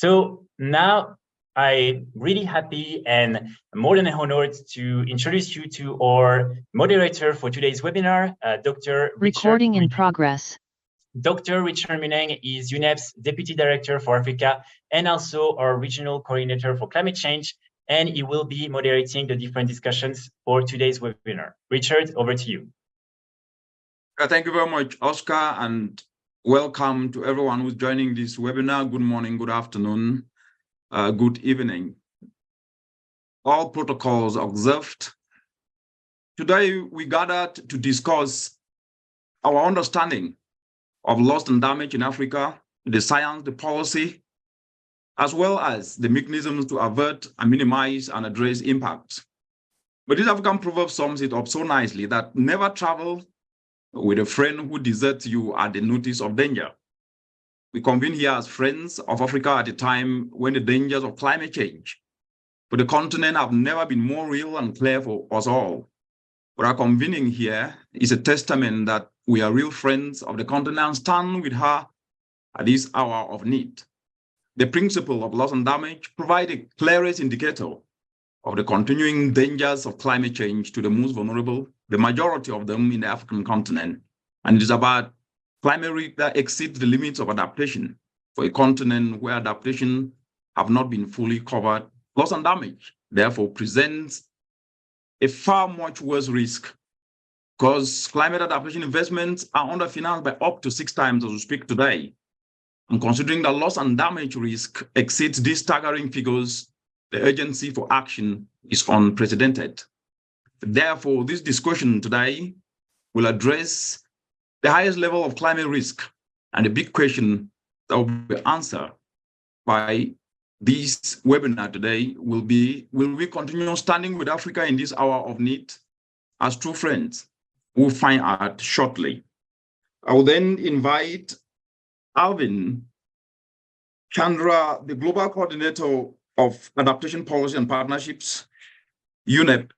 So now I'm really happy and more than honored to introduce you to our moderator for today's webinar, Dr. Recording in progress. Dr. Richard Muneng is UNEP's Deputy Director for Africa and also our Regional Coordinator for Climate Change, and he will be moderating the different discussions for today's webinar. Richard, over to you. Thank you very much, Oscar, and welcome to everyone who's joining this webinar. Good morning, good afternoon, good evening. All protocols observed. Today, we gathered to discuss our understanding of loss and damage in Africa, the science, the policy, as well as the mechanisms to avert and minimize and address impacts. But this African proverb sums it up so nicely that never travel with a friend who deserts you at the notice of danger. We convene here as friends of Africa at a time when the dangers of climate change for the continent have never been more real and clear for us all. But our convening here is a testament that we are real friends of the continent and stand with her at this hour of need. The principle of loss and damage provides the clearest indicator of the continuing dangers of climate change to the most vulnerable, the majority of them in the African continent. And it is about climate risk that exceeds the limits of adaptation for a continent where adaptation have not been fully covered. Loss and damage, therefore, presents a far much worse risk because climate adaptation investments are underfinanced by up to 6 times as we speak today. And considering the loss and damage risk exceeds these staggering figures, the urgency for action is unprecedented. Therefore, this discussion today will address the highest level of climate risk, and the big question that will be answered by this webinar today will be, will we continue standing with Africa in this hour of need as true friends? We'll find out shortly. I will then invite Alvin Chandra, the Global Coordinator of Adaptation Policy and Partnerships, UNEP,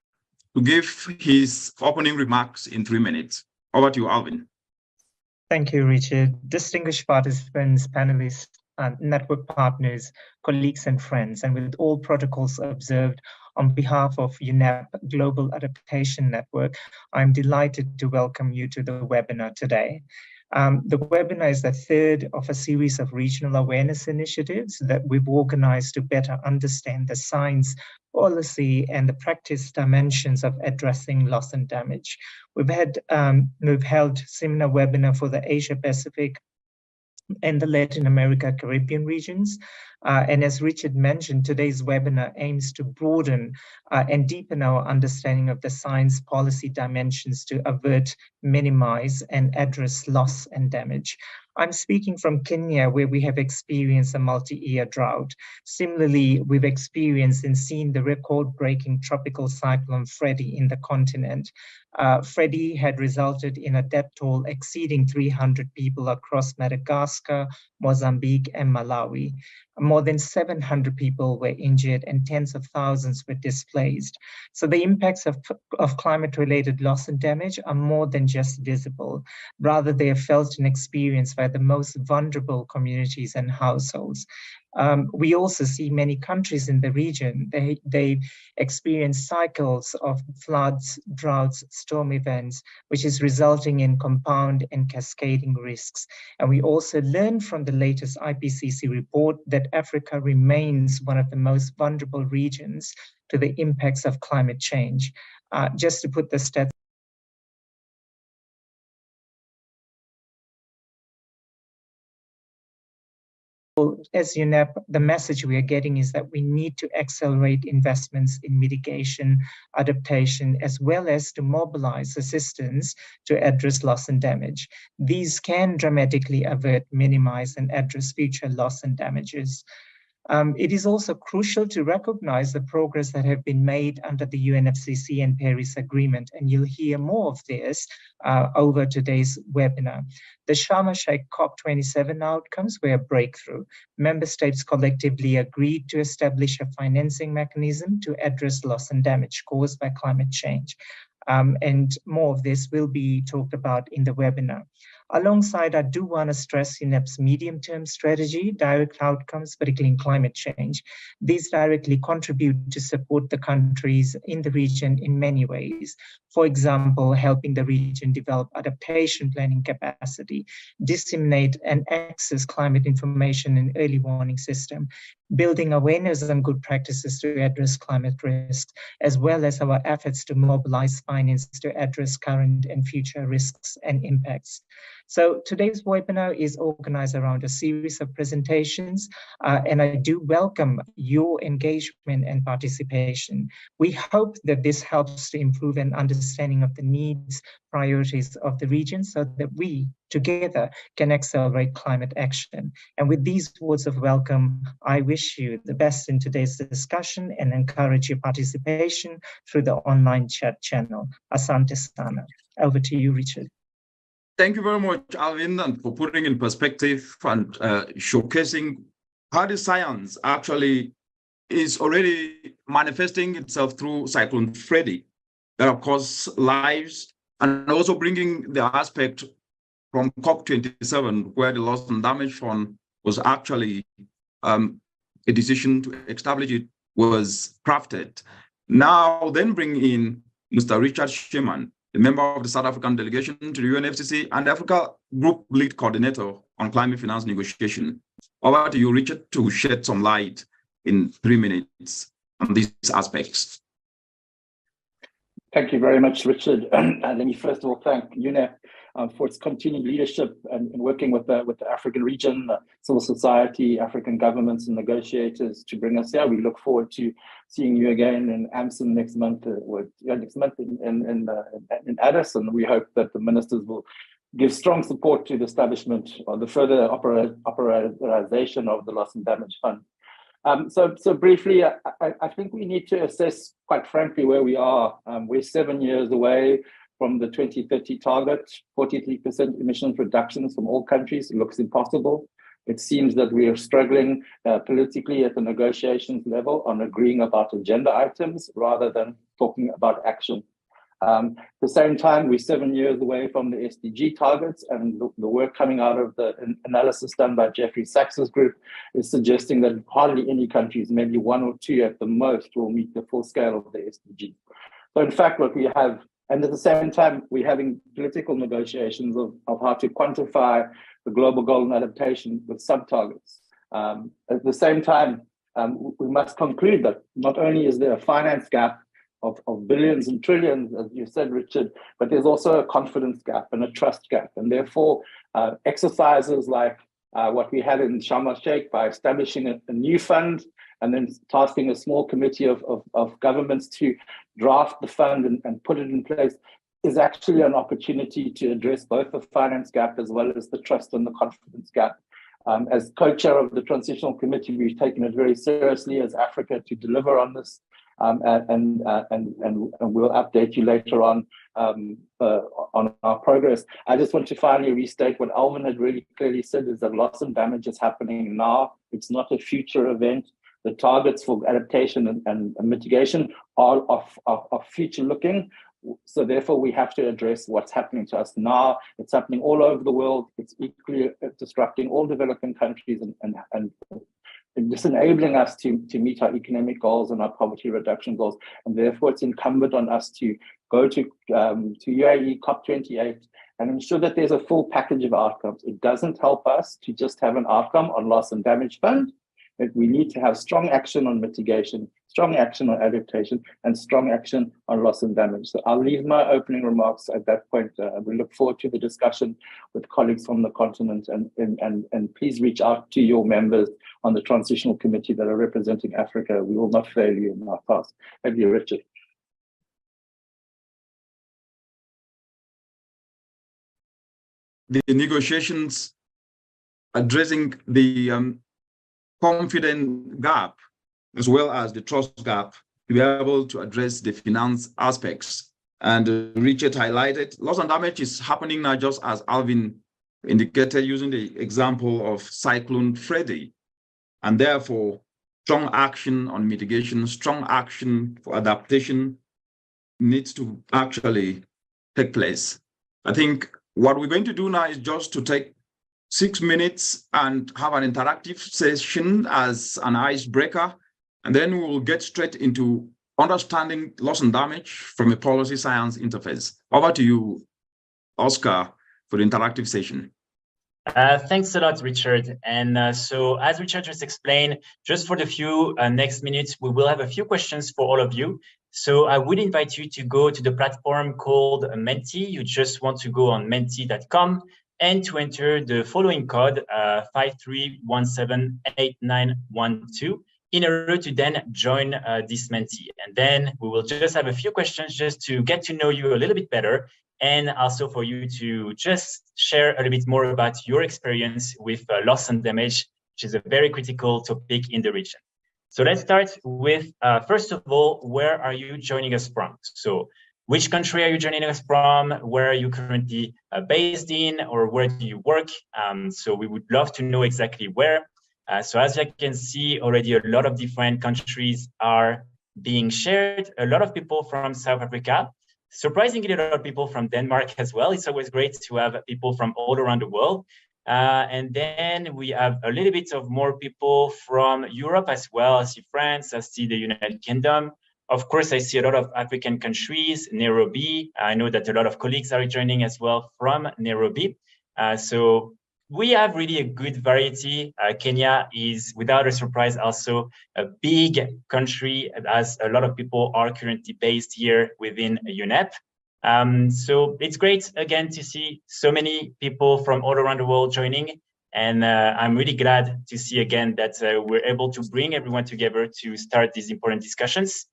to give his opening remarks in 3 minutes. Over to you, Alvin. Thank you, Richard. Distinguished participants, panelists, and network partners, colleagues and friends, and with all protocols observed, on behalf of UNEP Global Adaptation Network, I'm delighted to welcome you to the webinar today. The webinar is the third of a series of regional awareness initiatives that we've organized to better understand the science, policy, and the practice dimensions of addressing loss and damage. We've held similar webinar for the Asia Pacific and the Latin America, Caribbean regions. And as Richard mentioned, today's webinar aims to broaden and deepen our understanding of the science policy dimensions to avert, minimize, and address loss and damage. I'm speaking from Kenya, where we have experienced a multi-year drought. Similarly, we've experienced and seen the record-breaking tropical cyclone Freddy in the continent. Freddy had resulted in a death toll exceeding 300 people across Madagascar, Mozambique, and Malawi. More than 700 people were injured and tens of thousands were displaced. So the impacts of climate-related loss and damage are more than just visible. Rather, they are felt and experienced by the most vulnerable communities and households. We also see many countries in the region, they experience cycles of floods, droughts, storm events, which is resulting in compound and cascading risks. And we also learn from the latest IPCC report that Africa remains one of the most vulnerable regions to the impacts of climate change. Just to put the stats, as UNEP, the message we are getting is that we need to accelerate investments in mitigation, adaptation, as well as to mobilize assistance to address loss and damage. These can dramatically avert, minimize, and address future loss and damages. It is also crucial to recognize the progress that have been made under the UNFCCC and Paris Agreement, and you'll hear more of this over today's webinar. The Sharm el-Sheikh COP27 outcomes were a breakthrough. Member states collectively agreed to establish a financing mechanism to address loss and damage caused by climate change. And more of this will be talked about in the webinar. Alongside, I do want to stress UNEP's medium-term strategy, direct outcomes, particularly in climate change. These directly contribute to support the countries in the region in many ways. For example, helping the region develop adaptation planning capacity, disseminate and access climate information and early warning system, building awareness on good practices to address climate risks, as well as our efforts to mobilize finance to address current and future risks and impacts. So today's webinar is organized around a series of presentations, and I do welcome your engagement and participation. We hope that this helps to improve an understanding of the needs, priorities of the region so that we together can accelerate climate action. And with these words of welcome, I wish you the best in today's discussion and encourage your participation through the online chat channel. Asante sana. Over to you, Richard. Thank you very much, Alvin, and for putting in perspective and showcasing how the science actually is already manifesting itself through Cyclone Freddy, that of course lives, and also bringing the aspect from COP27, where the loss and damage fund was actually a decision to establish it was crafted. Now then bring in Mr. Richard Sheman, the member of the South African delegation to the UNFCCC and the Africa Group Lead Coordinator on Climate Finance Negotiation. Over to you, Richard, to shed some light in 3 minutes on these aspects. Thank you very much, Richard. And let me first of all thank UNEP for its continued leadership and working with the African region, civil society, African governments and negotiators to bring us here. We look forward to seeing you again in Amsterdam next month, in Addis, and we hope that the ministers will give strong support to the establishment or the further operationalization of the Loss and Damage Fund. So briefly, I think we need to assess, quite frankly, where we are. We're 7 years away from the 2030 target, 43% emissions reductions from all countries. It looks impossible. It seems that we are struggling politically at the negotiations level on agreeing about agenda items rather than talking about action. At the same time, we're 7 years away from the SDG targets, and the work coming out of the analysis done by Jeffrey Sachs's group is suggesting that hardly any countries, maybe 1 or 2 at the most, will meet the full scale of the SDG. So in fact, what we have, and at the same time, we're having political negotiations of how to quantify the global goal and adaptation with sub-targets. At the same time, we must conclude that not only is there a finance gap of billions and trillions, as you said, Richard, but there's also a confidence gap and a trust gap. And therefore, exercises like what we had in Sharm el-Sheikh by establishing a new fund and then tasking a small committee of governments to draft the fund and put it in place is actually an opportunity to address both the finance gap as well as the trust and the confidence gap. As co-chair of the Transitional Committee, we've taken it very seriously as Africa to deliver on this. And we'll update you later on our progress. I just want to finally restate what Alvin had really clearly said, is that loss and damage is happening now. It's not a future event. The targets for adaptation and mitigation are future looking. So therefore, we have to address what's happening to us now. It's happening all over the world. It's equally disrupting all developing countries and disenabling us to meet our economic goals and our poverty reduction goals. And therefore, it's incumbent on us to go to UAE COP28 and ensure that there's a full package of outcomes. It doesn't help us to just have an outcome on loss and damage fund. But we need to have strong action on mitigation, strong action on adaptation, and strong action on loss and damage. So I'll leave my opening remarks at that point. We look forward to the discussion with colleagues from the continent, and please reach out to your members on the Transitional Committee that are representing Africa. We will not fail you in our task. Thank you, Richard. The negotiations addressing the confidence gap as well as the trust gap to be able to address the finance aspects. And Richard highlighted loss and damage is happening now, just as Alvin indicated, using the example of Cyclone Freddy. And therefore, strong action on mitigation, strong action for adaptation needs to actually take place. I think What we're going to do now is just to take 6 minutes and have an interactive session as an icebreaker, and then we will get straight into understanding loss and damage from a policy science interface. Over to you, Oscar, for the interactive session. Thanks a lot, Richard. And so as Richard just explained, just for the few next minutes, we will have a few questions for all of you. So I would invite you to go to the platform called Menti. You just want to go on menti.com and to enter the following code 53178912 in order to then join this Menti. And then we will just have a few questions just to get to know you a little bit better, and also for you to just share a little bit more about your experience with loss and damage, which is a very critical topic in the region. So let's start with, first of all, where are you joining us from? So which country are you joining us from? Where are you currently based in, or where do you work? So we would love to know exactly where. So as you can see, already a lot of different countries are being shared. A lot of people from South Africa. Surprisingly, a lot of people from Denmark as well. It's always great to have people from all around the world. And then we have a little bit of more people from Europe as well. I see France, I see the United Kingdom. Of course, I see a lot of African countries, Nairobi. I know that a lot of colleagues are joining as well from Nairobi. So we have really a good variety. Kenya is, without a surprise, also a big country, as a lot of people are currently based here within UNEP. So it's great, again, to see so many people from all around the world joining. And I'm really glad to see, again, that we're able to bring everyone together to start these important discussions.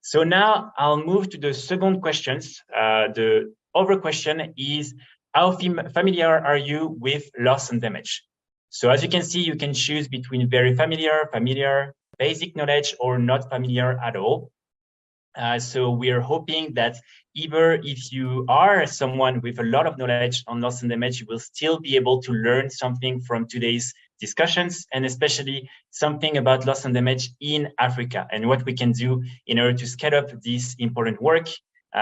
So now I'll move to the second questions. The other question is, how familiar are you with loss and damage? So as you can see, you can choose between very familiar, basic knowledge, or not familiar at all. So we're hoping that either if you are someone with a lot of knowledge on loss and damage, you will still be able to learn something from today's discussions, and especially something about loss and damage in Africa and what we can do in order to scale up this important work.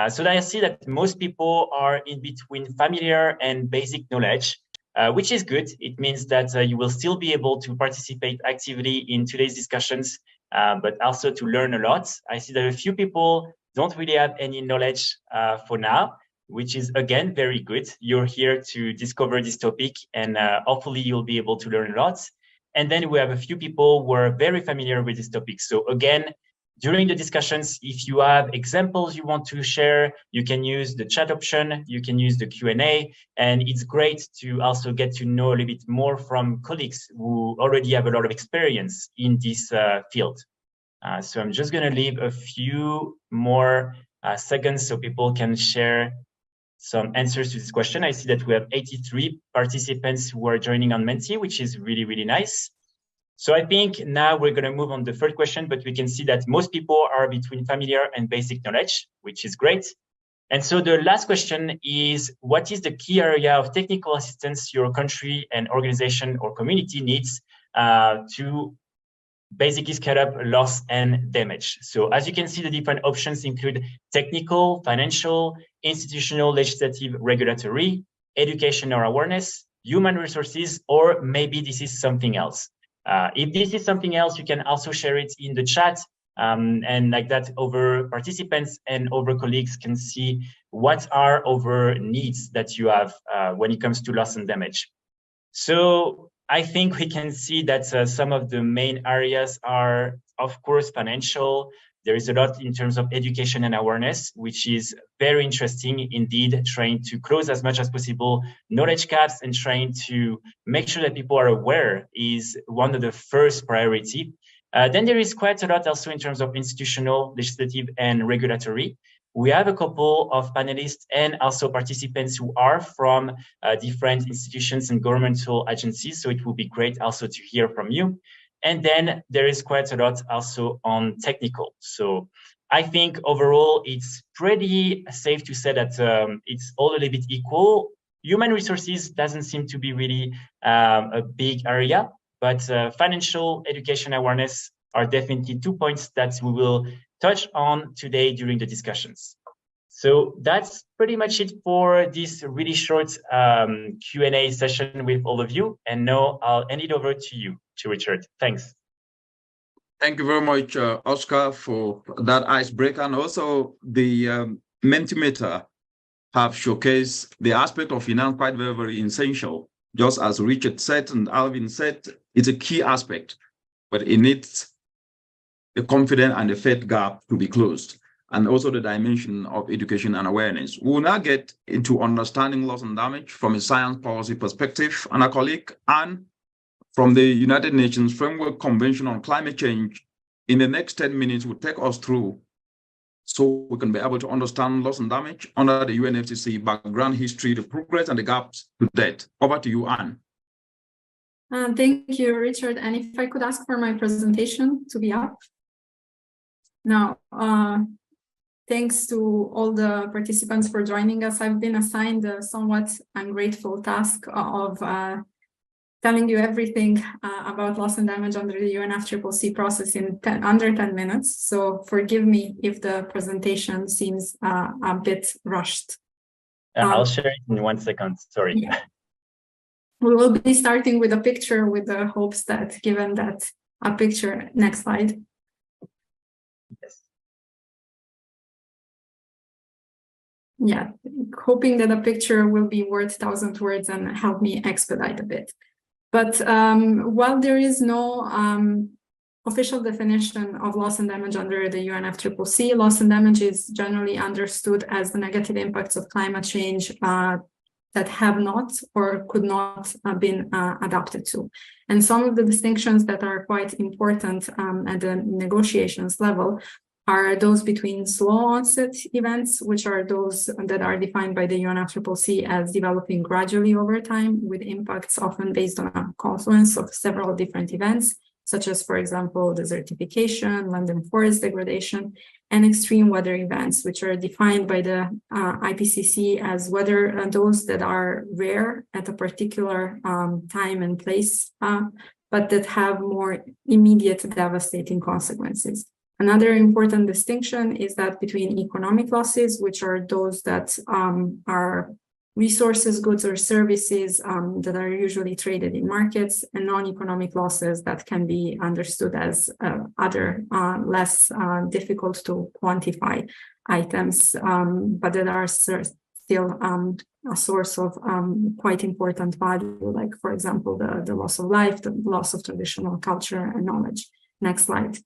So I see that most people are in between familiar and basic knowledge, which is good. It means that you will still be able to participate actively in today's discussions, but also to learn a lot. I see that a few people don't really have any knowledge for now, which is, again, very good. You're here to discover this topic, and hopefully you'll be able to learn a lot. And then we have a few people who are very familiar with this topic. So again, during the discussions, if you have examples you want to share, you can use the chat option, you can use the Q&A, and it's great to also get to know a little bit more from colleagues who already have a lot of experience in this field. So I'm just going to leave a few more seconds so people can share some answers to this question. I see that we have 83 participants who are joining on Menti, which is really, really nice. So I think now we're going to move on the third question, but we can see that most people are between familiar and basic knowledge, which is great. And so the last question is, what is the key area of technical assistance your country and organization or community needs to basically scale up loss and damage? So as you can see, the different options include technical, financial, institutional, legislative, regulatory, education or awareness, human resources, or maybe this is something else. If this is something else, you can also share it in the chat, and like that, other participants and other colleagues can see what are other needs that you have when it comes to loss and damage. So I think we can see that some of the main areas are, of course, financial. There is a lot in terms of education and awareness, which is very interesting indeed, trying to close as much as possible knowledge gaps and trying to make sure that people are aware is one of the first priority. Then there is quite a lot also in terms of institutional, legislative, and regulatory. We have a couple of panelists and also participants who are from different institutions and governmental agencies, so it will be great also to hear from you. And then there is quite a lot also on technical. So I think overall, it's pretty safe to say that it's all a little bit equal. Human resources doesn't seem to be really a big area, but financial, education, awareness are definitely 2 points that we will touch on today during the discussions. So that's pretty much it for this really short Q&A session with all of you. And now I'll hand it over to you, to Richard. Thanks. Thank you very much, Oscar, for that icebreaker. And also the Mentimeter have showcased the aspect of finance quite very, very essential. Just as Richard said and Alvin said, it's a key aspect, but it needs the confidence and the faith gap to be closed, and also the dimension of education and awareness. We will now get into understanding loss and damage from a science policy perspective. And a colleague, Anne, from the United Nations Framework Convention on Climate Change, in the next 10 minutes will take us through so we can be able to understand loss and damage under the UNFCCC background history, the progress and the gaps to date. Over to you, Anne. Thank you, Richard. And if I could ask for my presentation to be up. Now, thanks to all the participants for joining us. I've been assigned a somewhat ungrateful task of telling you everything about loss and damage under the UNFCCC process in under 10 minutes. So forgive me if the presentation seems a bit rushed. I'll share it in 1 second, sorry. Yeah. We will be starting with a picture with the hopes that given that a picture, next slide. Yes. Yeah, hoping that a picture will be worth 1,000 words and help me expedite a bit. But while there is no official definition of loss and damage under the UNFCCC, loss and damage is generally understood as the negative impacts of climate change that have not or could not been adapted to. And some of the distinctions that are quite important at the negotiations level are those between slow onset events, which are those that are defined by the UNFCCC as developing gradually over time with impacts often based on a confluence of several different events, such as, for example, desertification, land and forest degradation, and extreme weather events, which are defined by the IPCC as whether those that are rare at a particular time and place, but that have more immediate devastating consequences. Another important distinction is that between economic losses, which are those that are resources, goods, or services that are usually traded in markets, and non-economic losses that can be understood as other less difficult to quantify items, but that are still a source of quite important value, like, for example, the loss of life, the loss of traditional culture and knowledge. Next slide.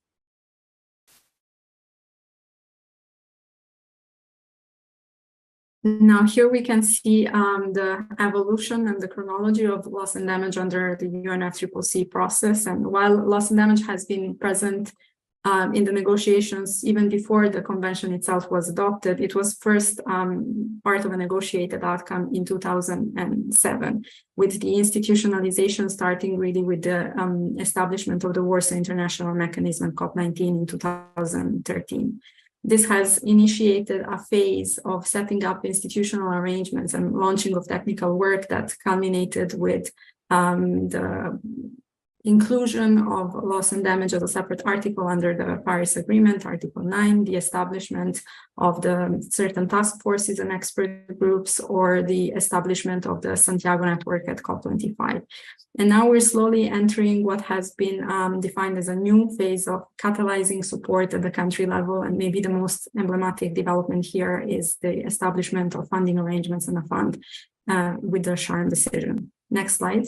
Now here we can see the evolution and the chronology of loss and damage under the UNFCCC process. And while loss and damage has been present in the negotiations even before the convention itself was adopted, it was first part of a negotiated outcome in 2007, with the institutionalization starting really with the establishment of the Warsaw International Mechanism, COP19 in 2013. This has initiated a phase of setting up institutional arrangements and launching of technical work that culminated with the inclusion of loss and damage as a separate article under the Paris Agreement, Article 9, the establishment of the certain task forces and expert groups, or the establishment of the Santiago Network at COP25. And now we're slowly entering what has been defined as a new phase of catalyzing support at the country level. And maybe the most emblematic development here is the establishment of funding arrangements and a fund with the Sharm decision. Next slide.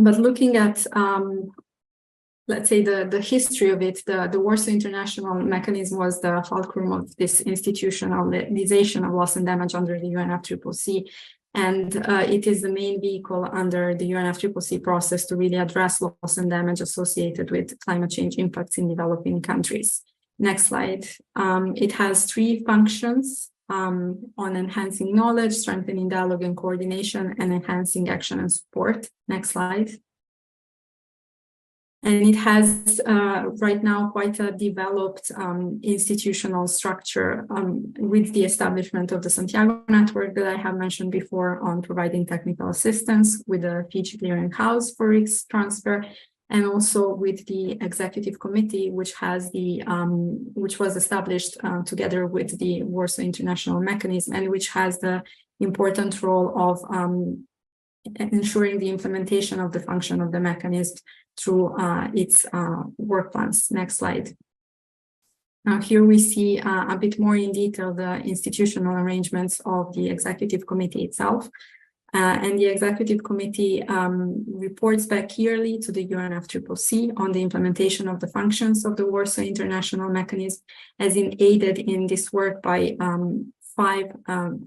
But looking at, let's say, the history of it, the Warsaw International Mechanism was the fulcrum of this institutionalization of loss and damage under the UNFCCC. And it is the main vehicle under the UNFCCC process to really address loss and damage associated with climate change impacts in developing countries. Next slide. It has three functions. On enhancing knowledge, strengthening dialogue and coordination, and enhancing action and support. Next slide. And it has right now quite a developed institutional structure with the establishment of the Santiago Network that I have mentioned before on providing technical assistance with the Fiji clearinghouse for risk transfer, and also with the executive committee, which has the which was established together with the Warsaw International Mechanism, and which has the important role of ensuring the implementation of the function of the mechanism through its work plans. Next slide. Now here we see a bit more in detail the institutional arrangements of the executive committee itself. And the executive committee reports back yearly to the UNFCCC on the implementation of the functions of the Warsaw International Mechanism, as aided in this work by 5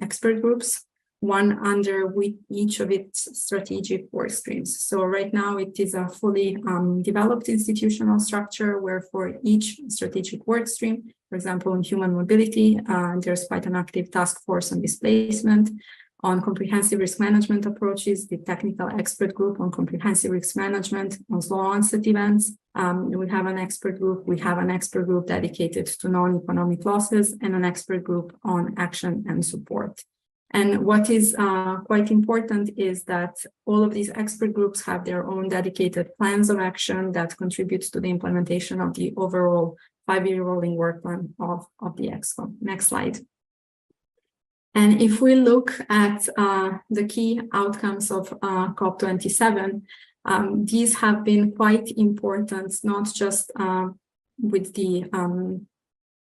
expert groups, one under each of its strategic work streams. So right now it is a fully developed institutional structure where for each strategic work stream, for example, in human mobility, there's quite an active task force on displacement. On comprehensive risk management approaches, the technical expert group on comprehensive risk management on slow onset events. We have an expert group. We have an expert group dedicated to non-economic losses and an expert group on action and support. And what is quite important is that all of these expert groups have their own dedicated plans of action that contributes to the implementation of the overall 5-year rolling work plan of the EXCOM. Next slide. And if we look at the key outcomes of COP27, these have been quite important, not just with the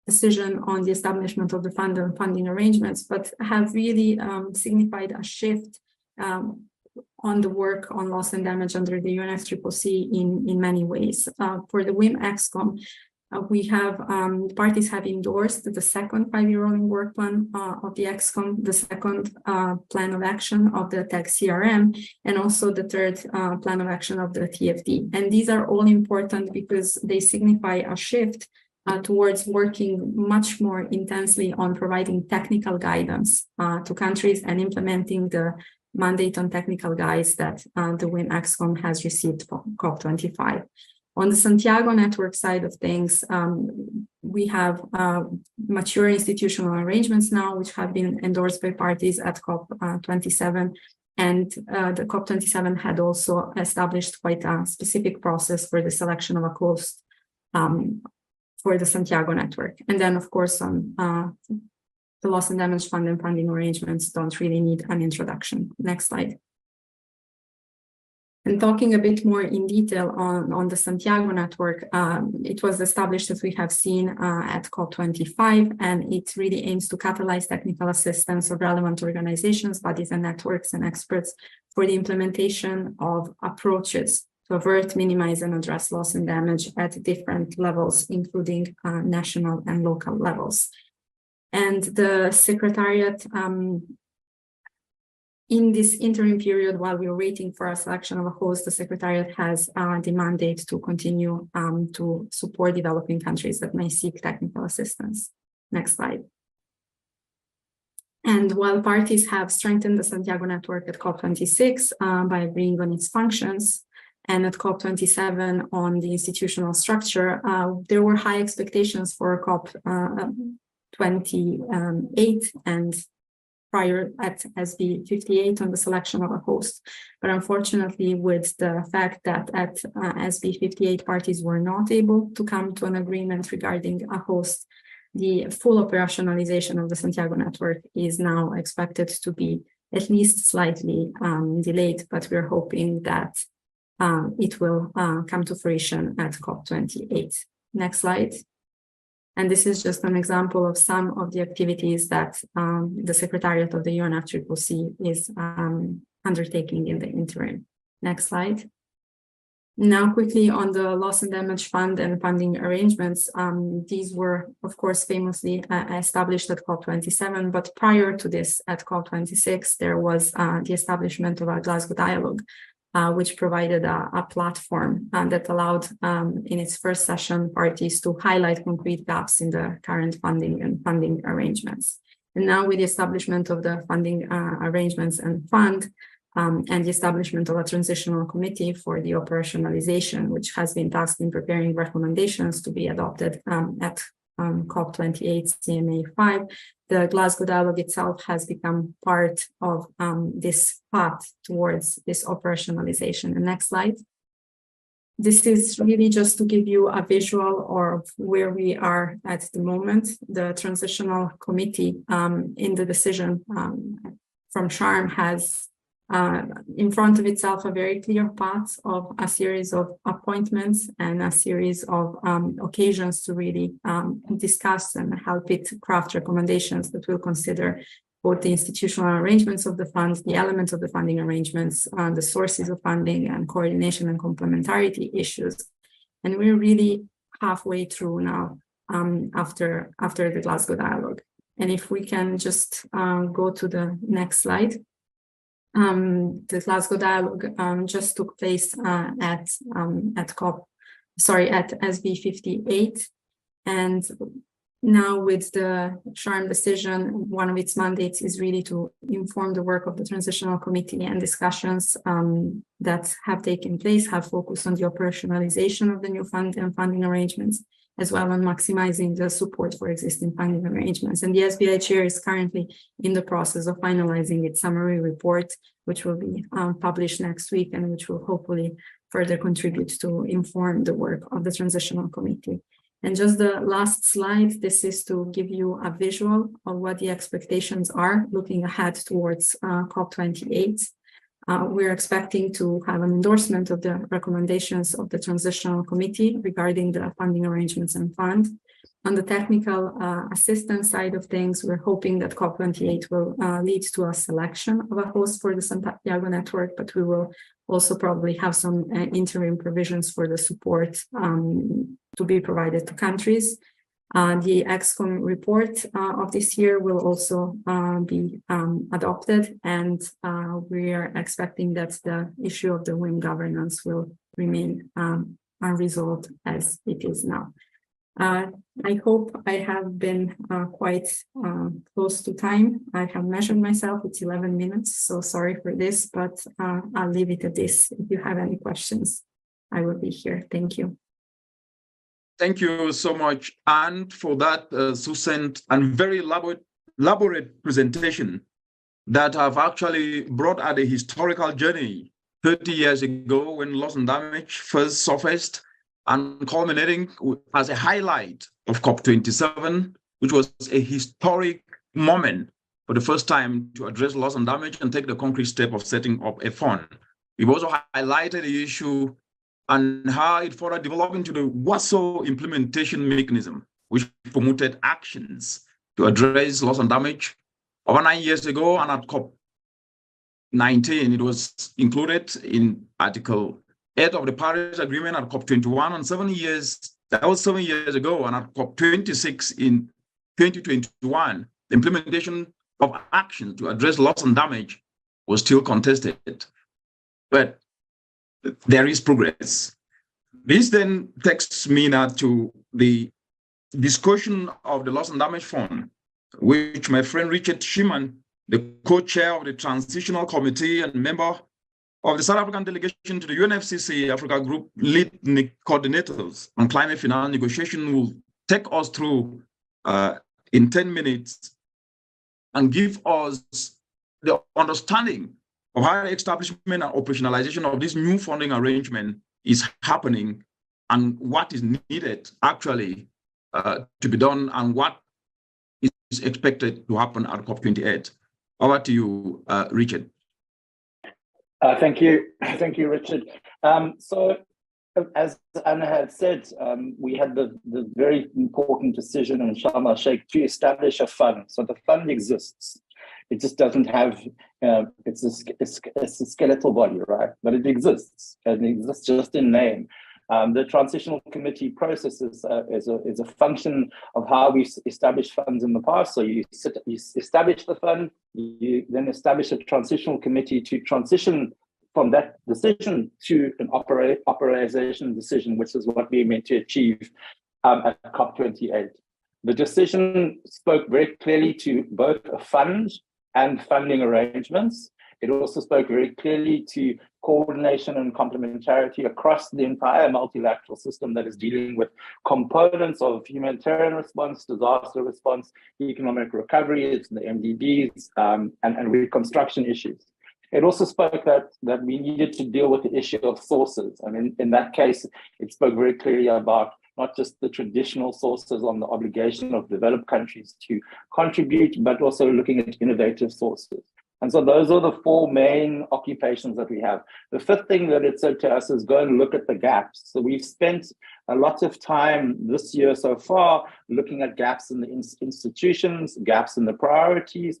decision on the establishment of the fund and funding arrangements, but have really signified a shift on the work on loss and damage under the UNFCCC in many ways. For the WIM-EXCOM, we have parties have endorsed the second 5-year rolling work plan of the EXCOM, the second plan of action of the tech CRM, and also the third plan of action of the TFD. And these are all important because they signify a shift towards working much more intensely on providing technical guidance to countries and implementing the mandate on technical guides that the WIM-EXCOM has received from COP25. On the Santiago network side of things, we have mature institutional arrangements now, which have been endorsed by parties at COP27. And the COP27 had also established quite a specific process for the selection of a host for the Santiago network. And then, of course, the loss and damage fund and funding arrangements don't really need an introduction. Next slide. And talking a bit more in detail on the Santiago network, it was established, as we have seen, at COP25, and it really aims to catalyze technical assistance of relevant organizations, bodies and networks and experts for the implementation of approaches to avert, minimize, and address loss and damage at different levels, including national and local levels. And the Secretariat, in this interim period, while we are waiting for our selection of a host, the Secretariat has the mandate to continue to support developing countries that may seek technical assistance. Next slide. And while parties have strengthened the Santiago network at COP26 by agreeing on its functions, and at COP27 on the institutional structure, there were high expectations for COP28 and prior at SB 58 on the selection of a host. But unfortunately, with the fact that at SB 58 parties were not able to come to an agreement regarding a host, the full operationalization of the Santiago network is now expected to be at least slightly delayed, but we're hoping that it will come to fruition at COP28. Next slide. And this is just an example of some of the activities that the Secretariat of the UNFCCC is undertaking in the interim. Next slide. Now, quickly on the loss and damage fund and funding arrangements, these were, of course, famously established at COP27, but prior to this, at COP26, there was the establishment of a Glasgow dialogue, which provided a platform that allowed, in its first session, parties to highlight concrete gaps in the current funding and funding arrangements. And now with the establishment of the funding arrangements and fund, and the establishment of a transitional committee for the operationalization, which has been tasked in preparing recommendations to be adopted at COP28 CMA 5, the Glasgow dialogue itself has become part of this path towards this operationalization. And next slide. This is really just to give you a visual of where we are at the moment. The transitional committee in the decision from Sharm has in front of itself a very clear path of a series of appointments and a series of occasions to really discuss and help it craft recommendations that will consider both the institutional arrangements of the funds, the elements of the funding arrangements, the sources of funding, and coordination and complementarity issues. And we're really halfway through now after the Glasgow Dialogue. And if we can just go to the next slide. The Glasgow Dialogue just took place at SB 58, and now with the Sharm decision, one of its mandates is really to inform the work of the Transitional Committee, and discussions that have taken place have focused on the operationalization of the new fund and funding arrangements, as well as maximizing the support for existing funding arrangements. And the SBI chair is currently in the process of finalizing its summary report, which will be published next week, and which will hopefully further contribute to inform the work of the Transitional Committee. And just the last slide, this is to give you a visual of what the expectations are looking ahead towards COP28. We're expecting to have an endorsement of the recommendations of the Transitional Committee regarding the funding arrangements and fund. On the technical assistance side of things, we're hoping that COP28 will lead to a selection of a host for the Santiago network, but we will also probably have some interim provisions for the support to be provided to countries. The EXCOM report of this year will also be adopted, and we are expecting that the issue of the WIM governance will remain unresolved as it is now. I hope I have been quite close to time. I have measured myself, it's 11 minutes, so sorry for this, but I'll leave it at this. If you have any questions, I will be here. Thank you. Thank you so much, Anne, for that succinct and very elaborate presentation that have actually brought out a historical journey 30 years ago when loss and damage first surfaced, and culminating as a highlight of COP27, which was a historic moment for the first time to address loss and damage and take the concrete step of setting up a fund. We've also highlighted the issue and how it further developed into the WASO implementation mechanism, which promoted actions to address loss and damage. Over 9 years ago, and at COP19, it was included in Article 8 of the Paris Agreement at COP21, and 7 years, that was 7 years ago, and at COP26 in 2021, the implementation of action to address loss and damage was still contested. But there is progress. This then takes me now to the discussion of the Loss and Damage Fund, which my friend Richard Schiman, the co-chair of the Transitional Committee and member of the South African delegation to the UNFCCC Africa Group lead coordinators on climate finance negotiation, will take us through in 10 minutes and give us the understanding of how the establishment and operationalization of this new funding arrangement is happening and what is needed actually to be done and what is expected to happen at COP28. Over to you, Richard. Thank you, Richard. So, as Anna had said, we had the very important decision in Sharm el-Sheikh to establish a fund. So the fund exists. It just doesn't have, it's a skeletal body, right? But it exists, and it exists just in name. The Transitional Committee process is a function of how we establish funds in the past. So you establish the fund, you then establish a Transitional Committee to transition from that decision to an operationalization decision, which is what we meant to achieve at COP28. The decision spoke very clearly to both a fund and funding arrangements. It also spoke very clearly to coordination and complementarity across the entire multilateral system that is dealing with components of humanitarian response, disaster response, economic recovery, it's the MDBs, and reconstruction issues. It also spoke that we needed to deal with the issue of sources. I mean, in that case, it spoke very clearly about not just the traditional sources on the obligation of developed countries to contribute, but also looking at innovative sources. And so those are the four main occupations that we have. The fifth thing that it said to us is go and look at the gaps. So we've spent a lot of time this year so far looking at gaps in the institutions, gaps in the priorities.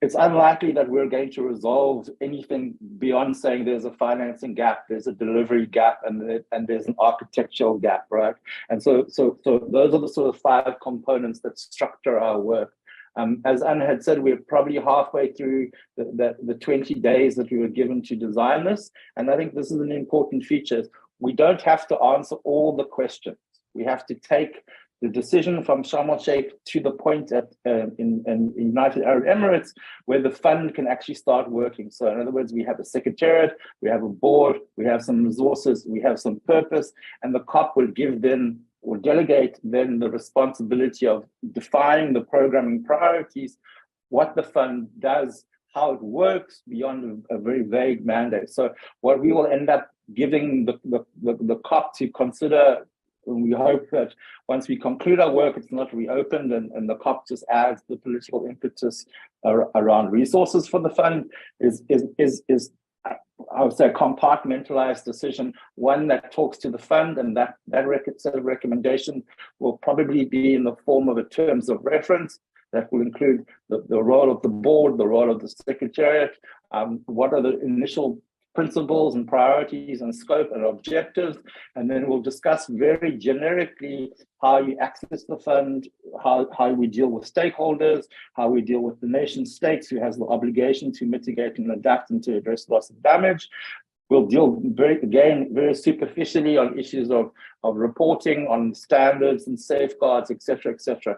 It's unlikely that we're going to resolve anything beyond saying there's a financing gap, there's a delivery gap, and there's an architectural gap, right? And so those are the sort of 5 components that structure our work. As Anna had said, we're probably halfway through the 20 days that we were given to design this. And I think this is an important feature. We don't have to answer all the questions. We have to take the decision from Sharm el-Sheikh to the point in United Arab Emirates where the fund can actually start working. So in other words, we have a secretariat, we have a board, we have some resources, we have some purpose, and the COP will give then or delegate then the responsibility of defining the programming priorities, what the fund does, how it works beyond a very vague mandate. So what we will end up giving the COP to consider, and we hope that once we conclude our work, it's not reopened and the COP just adds the political impetus around resources for the fund, is I would say a compartmentalized decision, one that talks to the fund, and that set of recommendation will probably be in the form of a terms of reference that will include the role of the board, the role of the secretariat, what are the initial principles and priorities and scope and objectives, and then we'll discuss very generically how you access the fund, how we deal with stakeholders, how we deal with the nation states who has the obligation to mitigate and adapt and to address loss and damage. We'll deal very superficially on issues of reporting, on standards and safeguards, et cetera, et cetera.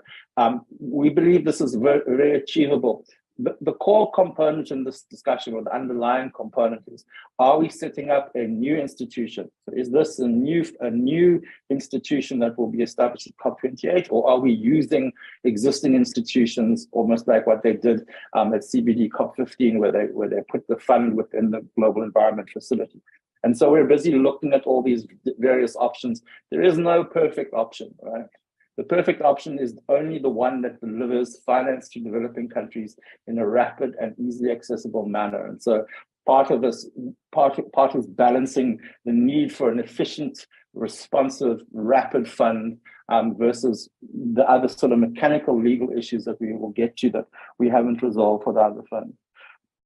We believe this is very, very achievable. The core component in this discussion, or the underlying component, is: are we setting up a new institution? So is this a new institution that will be established at COP28, or are we using existing institutions, almost like what they did at CBD COP15, where they put the fund within the Global Environment Facility? And so we're busy looking at all these various options. There is no perfect option, right? The perfect option is only the one that delivers finance to developing countries in a rapid and easily accessible manner. And so part of this, part is balancing the need for an efficient, responsive, rapid fund versus the other sort of mechanical legal issues that we will get to that we haven't resolved for the other fund.